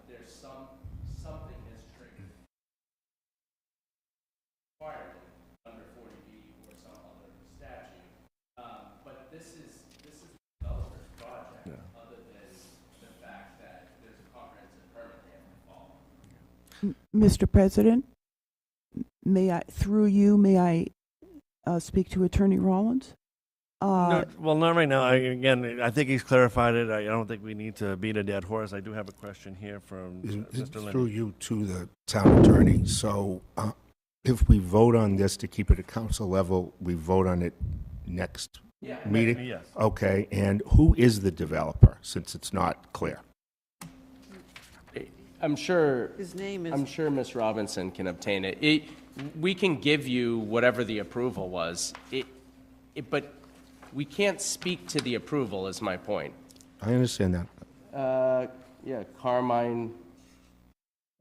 there's something has triggered requirement under 40B or some other statute. But this is a developer's project, other than the fact that there's a comprehensive permit they have to follow. Mr. President, through you, may I speak to Attorney Rollins? No, well, not right now. I think he's clarified it. I don't think we need to beat a dead horse. I do have a question here from Mr. Lindy. Through you to the town attorney. So if we vote on this to keep it at council level, we vote on it next meeting? Yes. Okay, and who is the developer, since it's not clear? I'm sure. His name is. I'm sure Ms. Robinson can obtain it. We can give you whatever the approval was. But we can't speak to the approval, is my point. I understand that. Carmine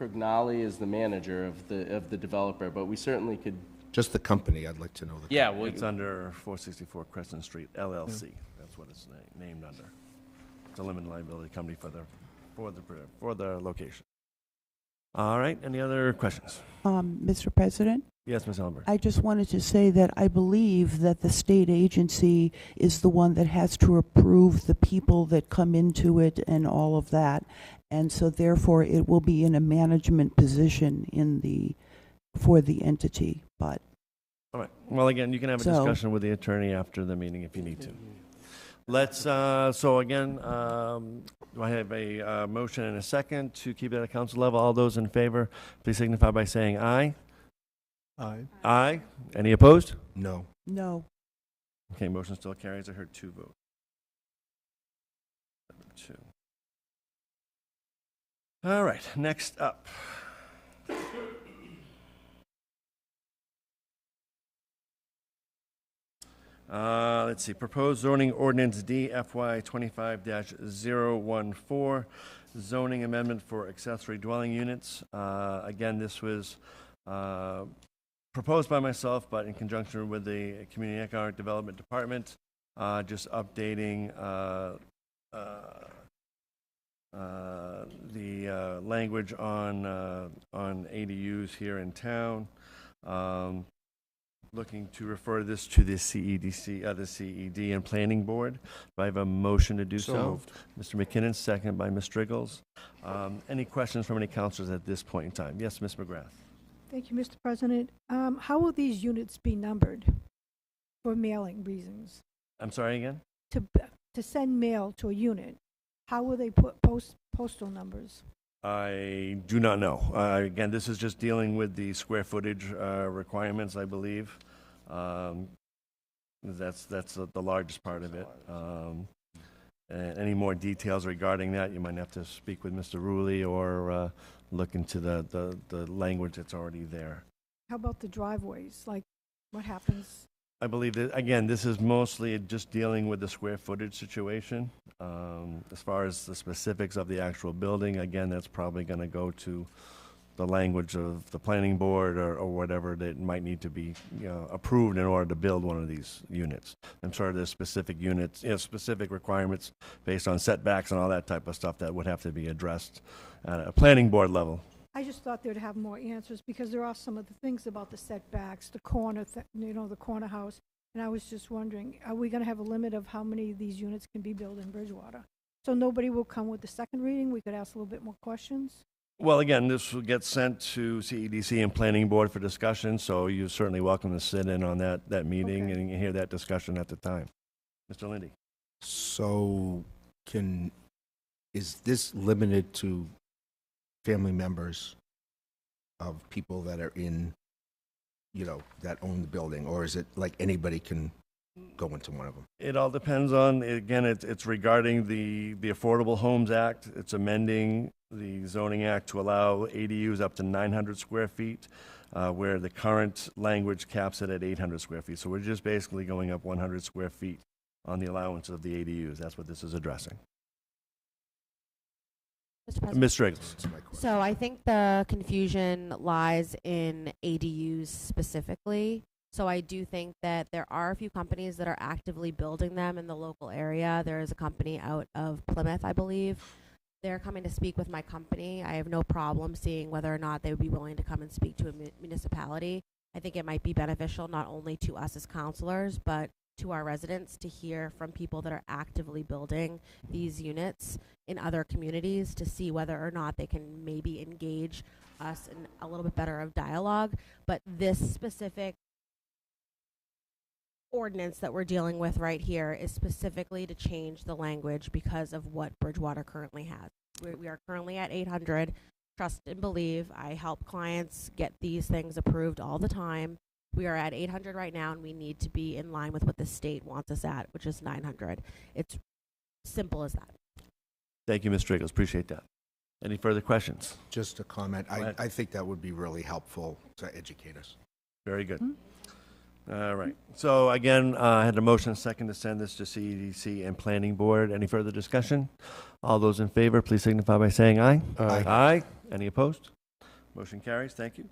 Prignali is the manager of the developer, but we certainly could. Just the company, I'd like to know. Yeah, well, It's under 464 Crescent Street, LLC. That's what it's named under. It's a limited liability company for the location. All right, any other questions? Mr. President, Yes, Ms. Ellenberg. I just wanted to say that I believe that the state agency is the one that has to approve the people that come into it and all of that. And so therefore, it will be in a management position for the entity, but. All right. Well, again, you can have a So- discussion with the attorney after the meeting if you need to. Let's, so again, do I have a motion and a second to keep it at a council level? All those in favor, please signify by saying aye. Aye. Aye. Any opposed? No. No. Okay, motion still carries. I heard 2 votes. 2. All right, next up. Let's see, proposed zoning ordinance D FY 25-014, zoning amendment for accessory dwelling units. Again, this was proposed by myself, but in conjunction with the Community Economic Development Department, just updating the language on ADUs here in town. Looking to refer this to the CEDC, the CED and Planning Board. Do I have a motion to do so? moved. Mr. McKinnon, second by Ms. Striggles. Any questions from any councilors at this point in time? Yes, Ms. McGrath. Thank you, Mr. President. How will these units be numbered for mailing reasons? I'm sorry again? To send mail to a unit, how will they put postal numbers? I do not know. Again, this is just dealing with the square footage requirements, I believe. That's the largest part of it. And any more details regarding that, you might have to speak with Mr. Rulli or look into the language that's already there. How about the driveways? Like, what happens? I believe that, again, this is mostly just dealing with the square footage situation. As far as the specifics of the actual building, again, that's probably going to go to the language of the planning board or whatever that might need to be approved in order to build one of these units. I'm sure there's specific units, specific requirements based on setbacks and all that type of stuff that would have to be addressed at a planning board level. I just thought they'd have more answers because there are some of the things about the setbacks, the corner, the corner house. And I was just wondering, are we going to have a limit of how many of these units can be built in Bridgewater? So nobody will come with the second reading? We could ask a little bit more questions? Well, again, this will get sent to CEDC and Planning Board for discussion, so you're certainly welcome to sit in on that meeting Okay. and hear that discussion at the time. Mr. Lindy? So is this limited to family members of people that are in, that own the building, or is it like anybody can go into one of them? It all depends on, again, it's regarding the Affordable Homes Act. It's amending the zoning act to allow ADUs up to 900 square feet, where the current language caps it at 800 square feet. So we're just basically going up 100 square feet on the allowance of the ADUs. That's what this is addressing. Mr. President. Ms. Striggles. That's my question. So I think the confusion lies in ADUs specifically. So I do think that there are a few companies that are actively building them in the local area. There is a company out of Plymouth, I believe. They're coming to speak with my company. I have no problem seeing whether or not they would be willing to come and speak to a municipality. I think it might be beneficial not only to us as counselors, but to our residents to hear from people that are actively building these units in other communities to see whether or not they can maybe engage us in a little bit better of dialogue. But this specific ordinance that we're dealing with right here is specifically to change the language because of what Bridgewater currently has. We are currently at 800. Trust and believe, I help clients get these things approved all the time. We are at 800 right now, and we need to be in line with what the state wants us at, which is 900. It's simple as that. Thank you, Ms. Striggles. Appreciate that. Any further questions? Just a comment. Go ahead. I think that would be really helpful to educate us. Very good. All right. So again, I had a motion and a second to send this to CEDC and Planning Board. Any further discussion? All those in favor, please signify by saying aye. Aye. Aye. Any opposed? Motion carries. Thank you.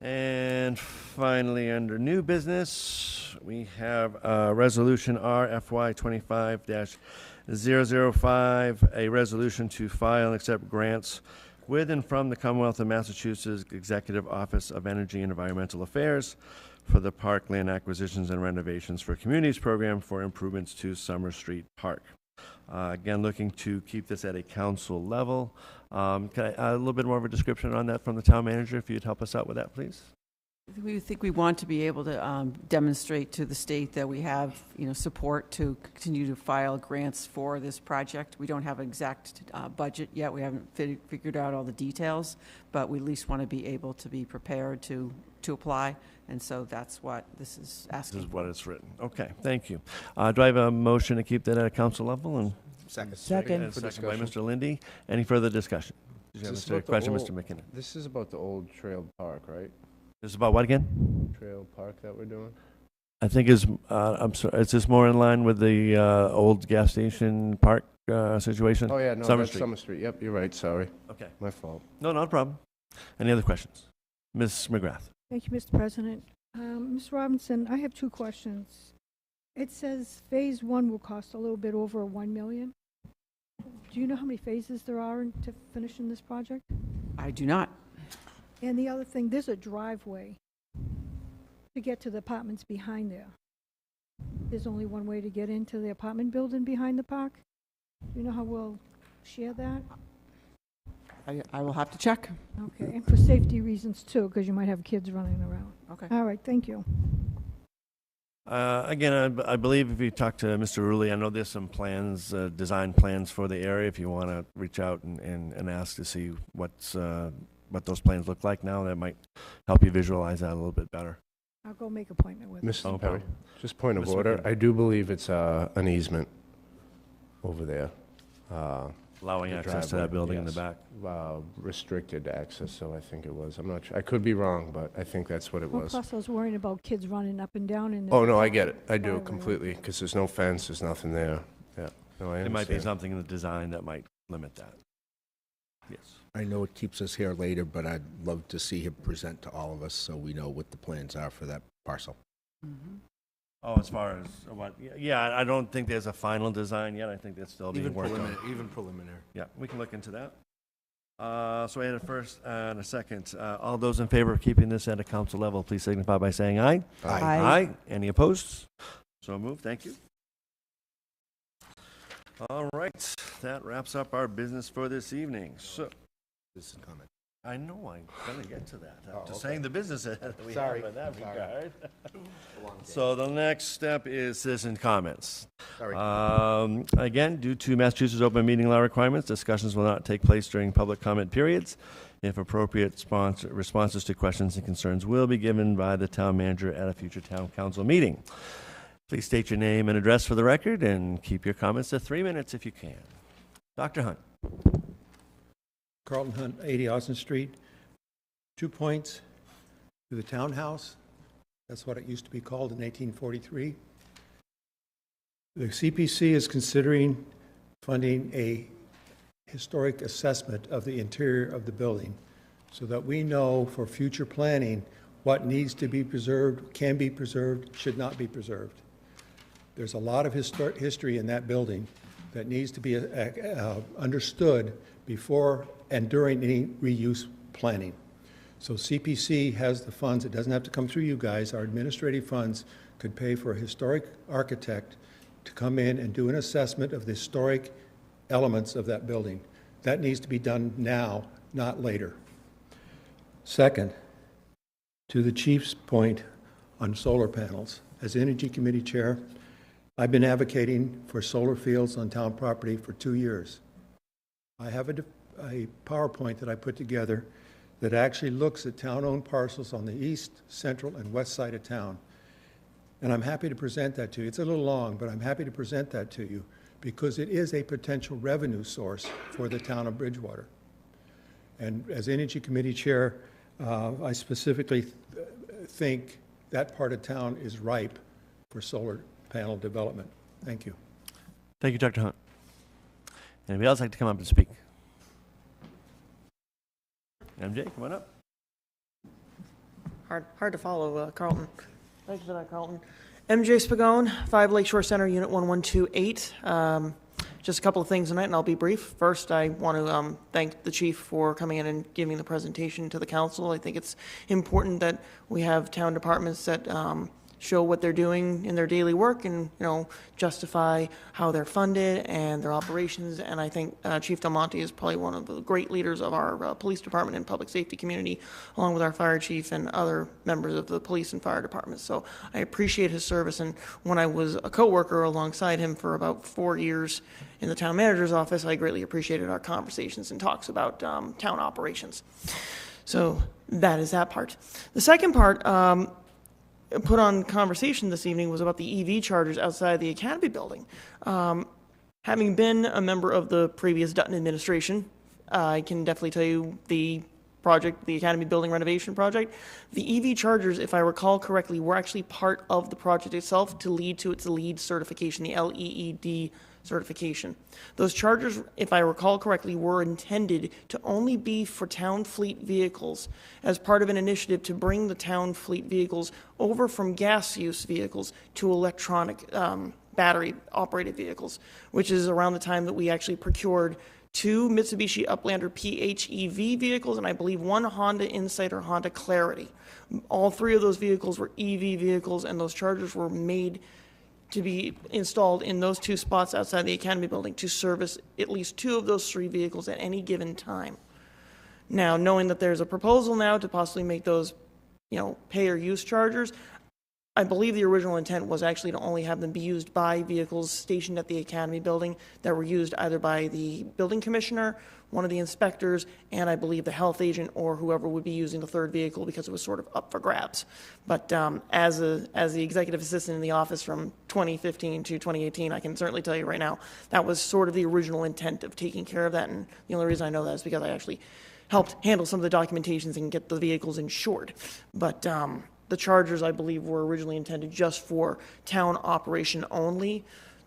And finally, under new business, we have Resolution RFY 25-005, a resolution to file and accept grants with and from the Commonwealth of Massachusetts Executive Office of Energy and Environmental Affairs for the Park Land Acquisitions and Renovations for Communities Program for improvements to Summer Street Park. Again, looking to keep this at a council level. Can I, a little bit more of a description on that from the town manager, if you'd help us out with that, please? We think we want to be able to demonstrate to the state that we have, support to continue to file grants for this project. We don't have an exact budget yet. We haven't figured out all the details, but we at least want to be able to be prepared to apply. And so that's what this is asking. This is what it's written. Okay, thank you. Do I have a motion to keep that at a council level? And Second. second by Mr. Lindy. Any further discussion? Did you have a question, Mr. McKinnon? This is about the old Trail Park, right? This is about what again? Trail Park that we're doing? I think I'm sorry, is this more in line with the old gas station park situation? Oh, yeah, no, Summer that's Street. Summer Street. Yep, you're right, sorry. Okay. My fault. No, not a problem. Any other questions? Ms. McGrath. Thank you, Mr. President. Ms. Robinson, I have 2 questions. It says Phase 1 will cost a little bit over $1 million. Do you know how many phases there are to finishing this project? I do not. And the other thing, there's a driveway to get to the apartments behind there. There's only one way to get into the apartment building behind the park. Do you know how we'll share that? I will have to check. Okay, and for safety reasons too, because you might have kids running around. Okay. All right, thank you. Again, I believe if you talk to Mr. Rulli, I know there's some plans, design plans for the area. If you want to reach out and ask to see what those plans look like now, that might help you visualize that a little bit better. I'll go make appointment with Mr. No Perry, problem. just point of Mr. order. McKinnon. I do believe it's an easement over there. Allowing The access to that driveway, building in the yes. back. Restricted access, so I think it was. I'm not sure. I could be wrong, but I think that's what it Well, was. plus I was worrying about kids running up and down in the. Oh, no, I get it. I do driveway. completely, because there's no fence, there's nothing there. Yeah, no, I There might be understand. something in the design that might limit that. Yes. I know it keeps us here later, but I'd love to see him present to all of us so we know what the plans are for that parcel. Oh, as far as what? Yeah, I don't think there's a final design yet. I think that's still being worked on. Even preliminary. Yeah, we can look into that. So we had a first and a second. All those in favor of keeping this at a council level, please signify by saying aye. Aye. Aye. Any opposed? So moved. Thank you. All right, that wraps up our business for this evening. So This is comment. I know I'm going to get to that. I'm Oh, just okay. saying the business that we Sorry. have in that Sorry. regard. A long day. So the next step is citizen comments. Sorry. Again, due to Massachusetts open meeting law requirements, discussions will not take place during public comment periods. If appropriate, responses to questions and concerns will be given by the town manager at a future town council meeting. Please state your name and address for the record and keep your comments to 3 minutes if you can. Dr. Hunt. Carlton Hunt, 80 Austin Street. 2 points to the townhouse. That's what it used to be called in 1843. The CPC is considering funding a historic assessment of the interior of the building so that we know for future planning what needs to be preserved, can be preserved, should not be preserved. There's a lot of history in that building that needs to be understood before and during any reuse planning. So CPC has the funds. It doesn't have to come through you guys. Our administrative funds could pay for a historic architect to come in and do an assessment of the historic elements of that building. That needs to be done now, not later. Second, to the chief's point on solar panels, as Energy Committee Chair, I've been advocating for solar fields on town property for 2 years. I have a PowerPoint that I put together that actually looks at town-owned parcels on the east, central, and west side of town. And I'm happy to present that to you. It's a little long, but I'm happy to present that to you because it is a potential revenue source for the town of Bridgewater. And as Energy Committee Chair, I specifically think that part of town is ripe for solar panel development. Thank you. Thank you, Dr. Hunt. Anybody else like to come up and speak? MJ, come on up. Hard to follow, Carlton. Thank you for that, Carlton. MJ Spagone, 5 Lakeshore Center, Unit 1128. Just a couple of things tonight, and I'll be brief. First, I want to thank the chief for coming in and giving the presentation to the council. I think it's important that we have town departments that show what they're doing in their daily work and, justify how they're funded and their operations. And I think Chief Del Monte is probably one of the great leaders of our police department and public safety community, along with our fire chief and other members of the police and fire departments. So I appreciate his service. And when I was a coworker alongside him for about 4 years in the town manager's office, I greatly appreciated our conversations and talks about town operations. So that is that part. The second part, put on conversation this evening, was about the EV chargers outside the Academy building. Having been a member of the previous Dutton administration, I can definitely tell you the project, the Academy building renovation project, the EV chargers, if I recall correctly, were actually part of the project itself to lead to its LEED certification, the LEED certification. Those chargers, if I recall correctly, were intended to only be for town fleet vehicles as part of an initiative to bring the town fleet vehicles over from gas use vehicles to electronic battery operated vehicles, which is around the time that we actually procured 2 Mitsubishi Uplander PHEV vehicles and I believe 1 Honda Insight or Honda Clarity. All 3 of those vehicles were EV vehicles, and those chargers were made to be installed in those 2 spots outside the Academy building to service at least 2 of those 3 vehicles at any given time. Now, knowing that there's a proposal now to possibly make those, pay-or-use chargers, I believe the original intent was actually to only have them be used by vehicles stationed at the Academy building that were used either by the building commissioner, one of the inspectors, and I believe the health agent or whoever would be using the third vehicle, because it was sort of up for grabs. But as the executive assistant in the office from 2015 to 2018, I can certainly tell you right now, that was sort of the original intent of taking care of that. And the only reason I know that is because I actually helped handle some of the documentations and get the vehicles insured. But the chargers, I believe, were originally intended just for town operation only.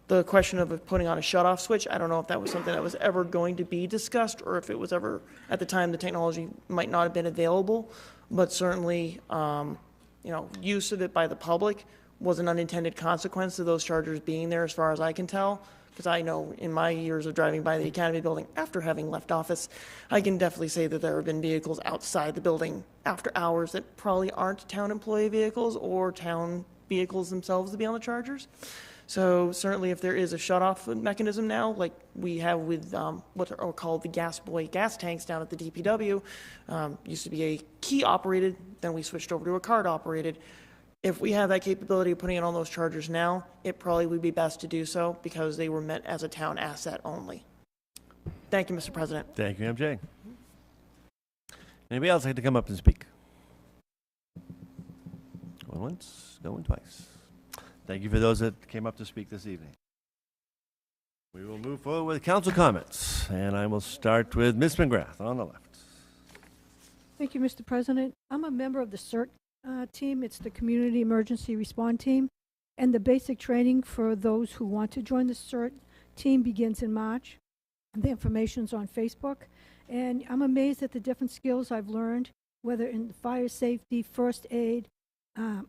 The question of putting on a shutoff switch, I don't know if that was something that was ever going to be discussed, or if it was ever, at the time, the technology might not have been available. But certainly, use of it by the public was an unintended consequence of those chargers being there, as far as I can tell. Because I know in my years of driving by the Academy building after having left office, I can definitely say that there have been vehicles outside the building after hours that probably aren't town employee vehicles or town vehicles themselves to be on the chargers. So certainly if there is a shutoff mechanism now, like we have with what are called the Gas Boy gas tanks down at the DPW, used to be a key operated, then we switched over to a card operated. If we have that capability of putting it on those chargers now, it probably would be best to do so because they were meant as a town asset only. Thank you, Mr. President. Thank you, MJ. Anybody else like to come up and speak? Going once, going twice. Thank you for those that came up to speak this evening. We will move forward with council comments, and I will start with Ms. McGrath on the left. Thank you, Mr. President. I'm a member of the CERT team. It's the Community Emergency Response Team. And the basic training for those who want to join the CERT team begins in March. The information's on Facebook. And I'm amazed at the different skills I've learned, whether in fire safety, first aid,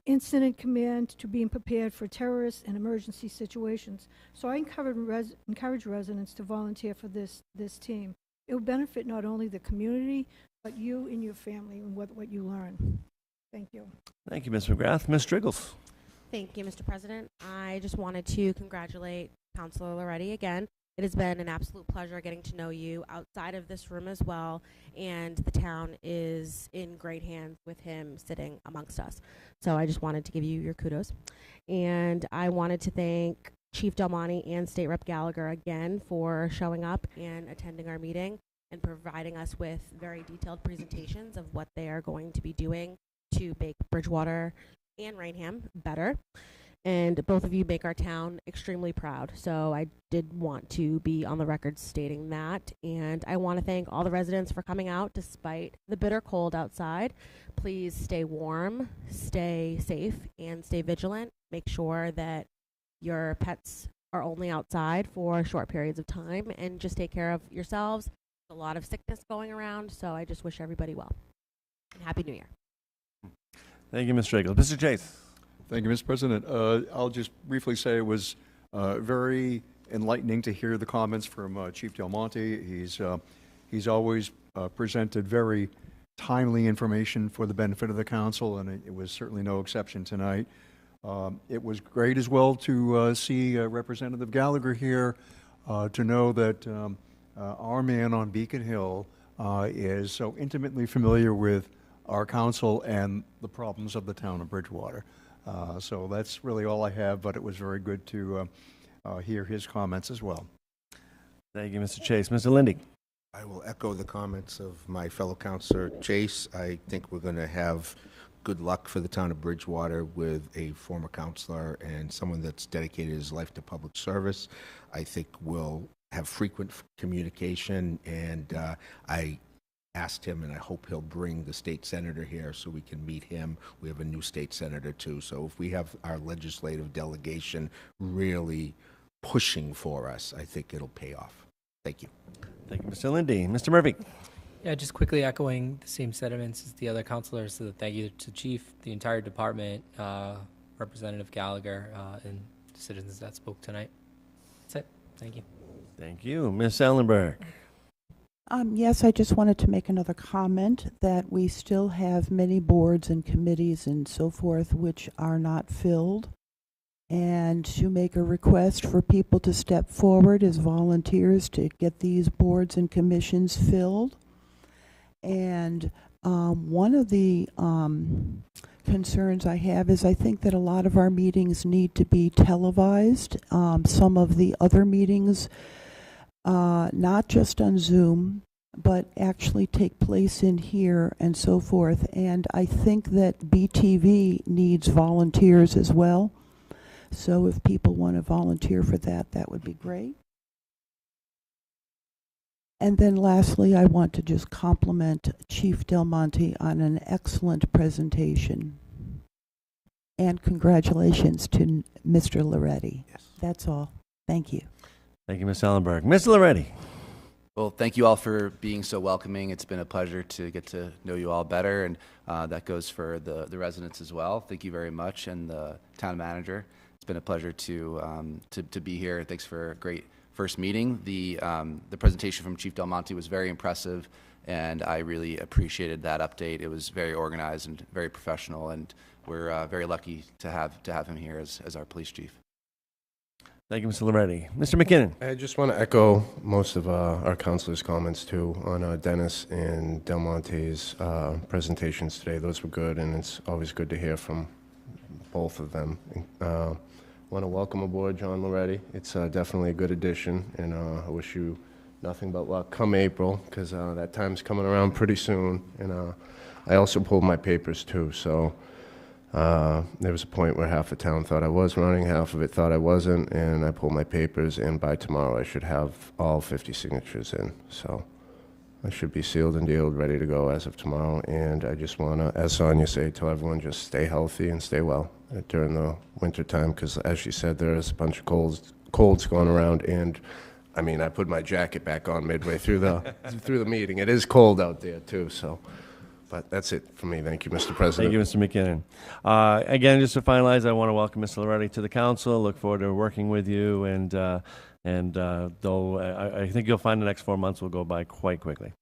incident command, to being prepared for terrorist and emergency situations. So I encourage residents to volunteer for this team. It will benefit not only the community, but you and your family and what you learn. Thank you. Thank you, Ms. McGrath. Ms. Striggles. Thank you, Mr. President. I just wanted to congratulate Councilor Loretti again. It has been an absolute pleasure getting to know you outside of this room as well, and the town is in great hands with him sitting amongst us. So I just wanted to give you your kudos. And I wanted to thank Chief Del Monte and State Rep Gallagher again for showing up and attending our meeting and providing us with very detailed presentations of what they are going to be doing to make Bridgewater and Rainham better. And both of you make our town extremely proud. So I did want to be on the record stating that. And I want to thank all the residents for coming out despite the bitter cold outside. Please stay warm, stay safe, and stay vigilant. Make sure that your pets are only outside for short periods of time, and just take care of yourselves. There's a lot of sickness going around, so I just wish everybody well. And Happy New Year. Thank you, Ms. Striggles. Mr. Chase. Thank you, Mr. President. I'll just briefly say it was very enlightening to hear the comments from Chief Del Monte. He's always presented very timely information for the benefit of the council, and it was certainly no exception tonight. It was great as well to see Representative Gallagher here, to know that our man on Beacon Hill is so intimately familiar with our council and the problems of the town of Bridgewater. So that's really all I have, but it was very good to hear his comments as well. Thank you, Mr. Chase. Mr. Lindy. I will echo the comments of my fellow councilor Chase. I think we're going to have good luck for the town of Bridgewater with a former councilor and someone that's dedicated his life to public service. I think we'll have frequent communication, and I asked him, and I hope he'll bring the state senator here so we can meet him. We have a new state senator too, so if we have our legislative delegation really pushing for us, I think it'll pay off. Thank you. Thank you, Mr. Lindy. Mr. Murphy. Yeah, just quickly echoing the same sentiments as the other councilors. So thank you to Chief, the entire department, Representative Gallagher, and the citizens that spoke tonight. That's it. Thank you. Thank you. Ms. Ellenberg. Yes, I just wanted to make another comment that we still have many boards and committees and so forth which are not filled, and to make a request for people to step forward as volunteers to get these boards and commissions filled. And one of the concerns I have is I think that a lot of our meetings need to be televised. Some of the other meetings, not just on Zoom, but actually take place in here and so forth. And I think that BTV needs volunteers as well. So if people want to volunteer for that, that would be great. And then lastly, I want to just compliment Chief Del Monte on an excellent presentation. And congratulations to Mr. Loretti. Yes. That's all. Thank you. Thank you, Ms. Ellenberg. Mr. Loretti. Well, thank you all for being so welcoming. It's been a pleasure to get to know you all better, and that goes for the residents as well. Thank you very much, and the town manager. It's been a pleasure to be here. Thanks for a great first meeting. The presentation from Chief Del Monte was very impressive, and I really appreciated that update. It was very organized and very professional, and we're very lucky to have him here as our police chief. Thank you, Mr. Loretti. Mr. McKinnon. I just want to echo most of our councilors' comments too on Dennis and Del Monte's presentations today. Those were good, and it's always good to hear from both of them. I want to welcome aboard John Loretti. It's definitely a good addition, and I wish you nothing but luck come April, because that time's coming around pretty soon. And I also pulled my papers too, so there was a point where half the town thought I was running, half of it thought I wasn't, and I pulled my papers, and by tomorrow I should have all 50 signatures in. So I should be sealed and dealed, ready to go as of tomorrow. And I just want to, as Sonia said, tell everyone just stay healthy and stay well during the winter time, because as she said, there's a bunch of colds going around. And I mean, I put my jacket back on midway through the meeting. It is cold out there too, so. But that's it for me. Thank you, Mr. President. Thank you, Mr. McKinnon. Again, just to finalize, I want to welcome Mr. Loretti to the council. Look forward to working with you, and though I think you'll find the next 4 months will go by quite quickly.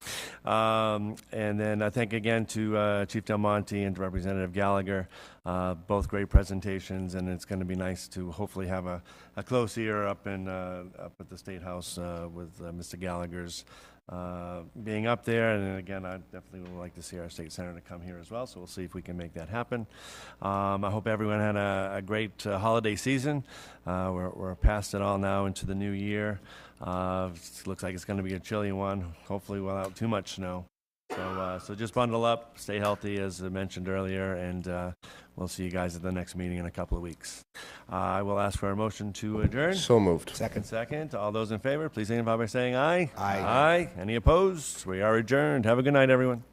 And then I thank again to Chief Del Monte and to Representative Gallagher, both great presentations, and it's going to be nice to hopefully have a close ear up at the State House with Mr. Gallagher's being up there. And again, I definitely would like to see our state senator come here as well, so we'll see if we can make that happen. I hope everyone had a great holiday season. We're past it all now into the new year. It looks like it's going to be a chilly one, hopefully without too much snow. So just bundle up, stay healthy, as I mentioned earlier, and we'll see you guys at the next meeting in a couple of weeks. I will ask for a motion to adjourn. So moved. Second. All those in favor, please signify by saying aye. Aye. Aye. Any opposed? We are adjourned. Have a good night, everyone.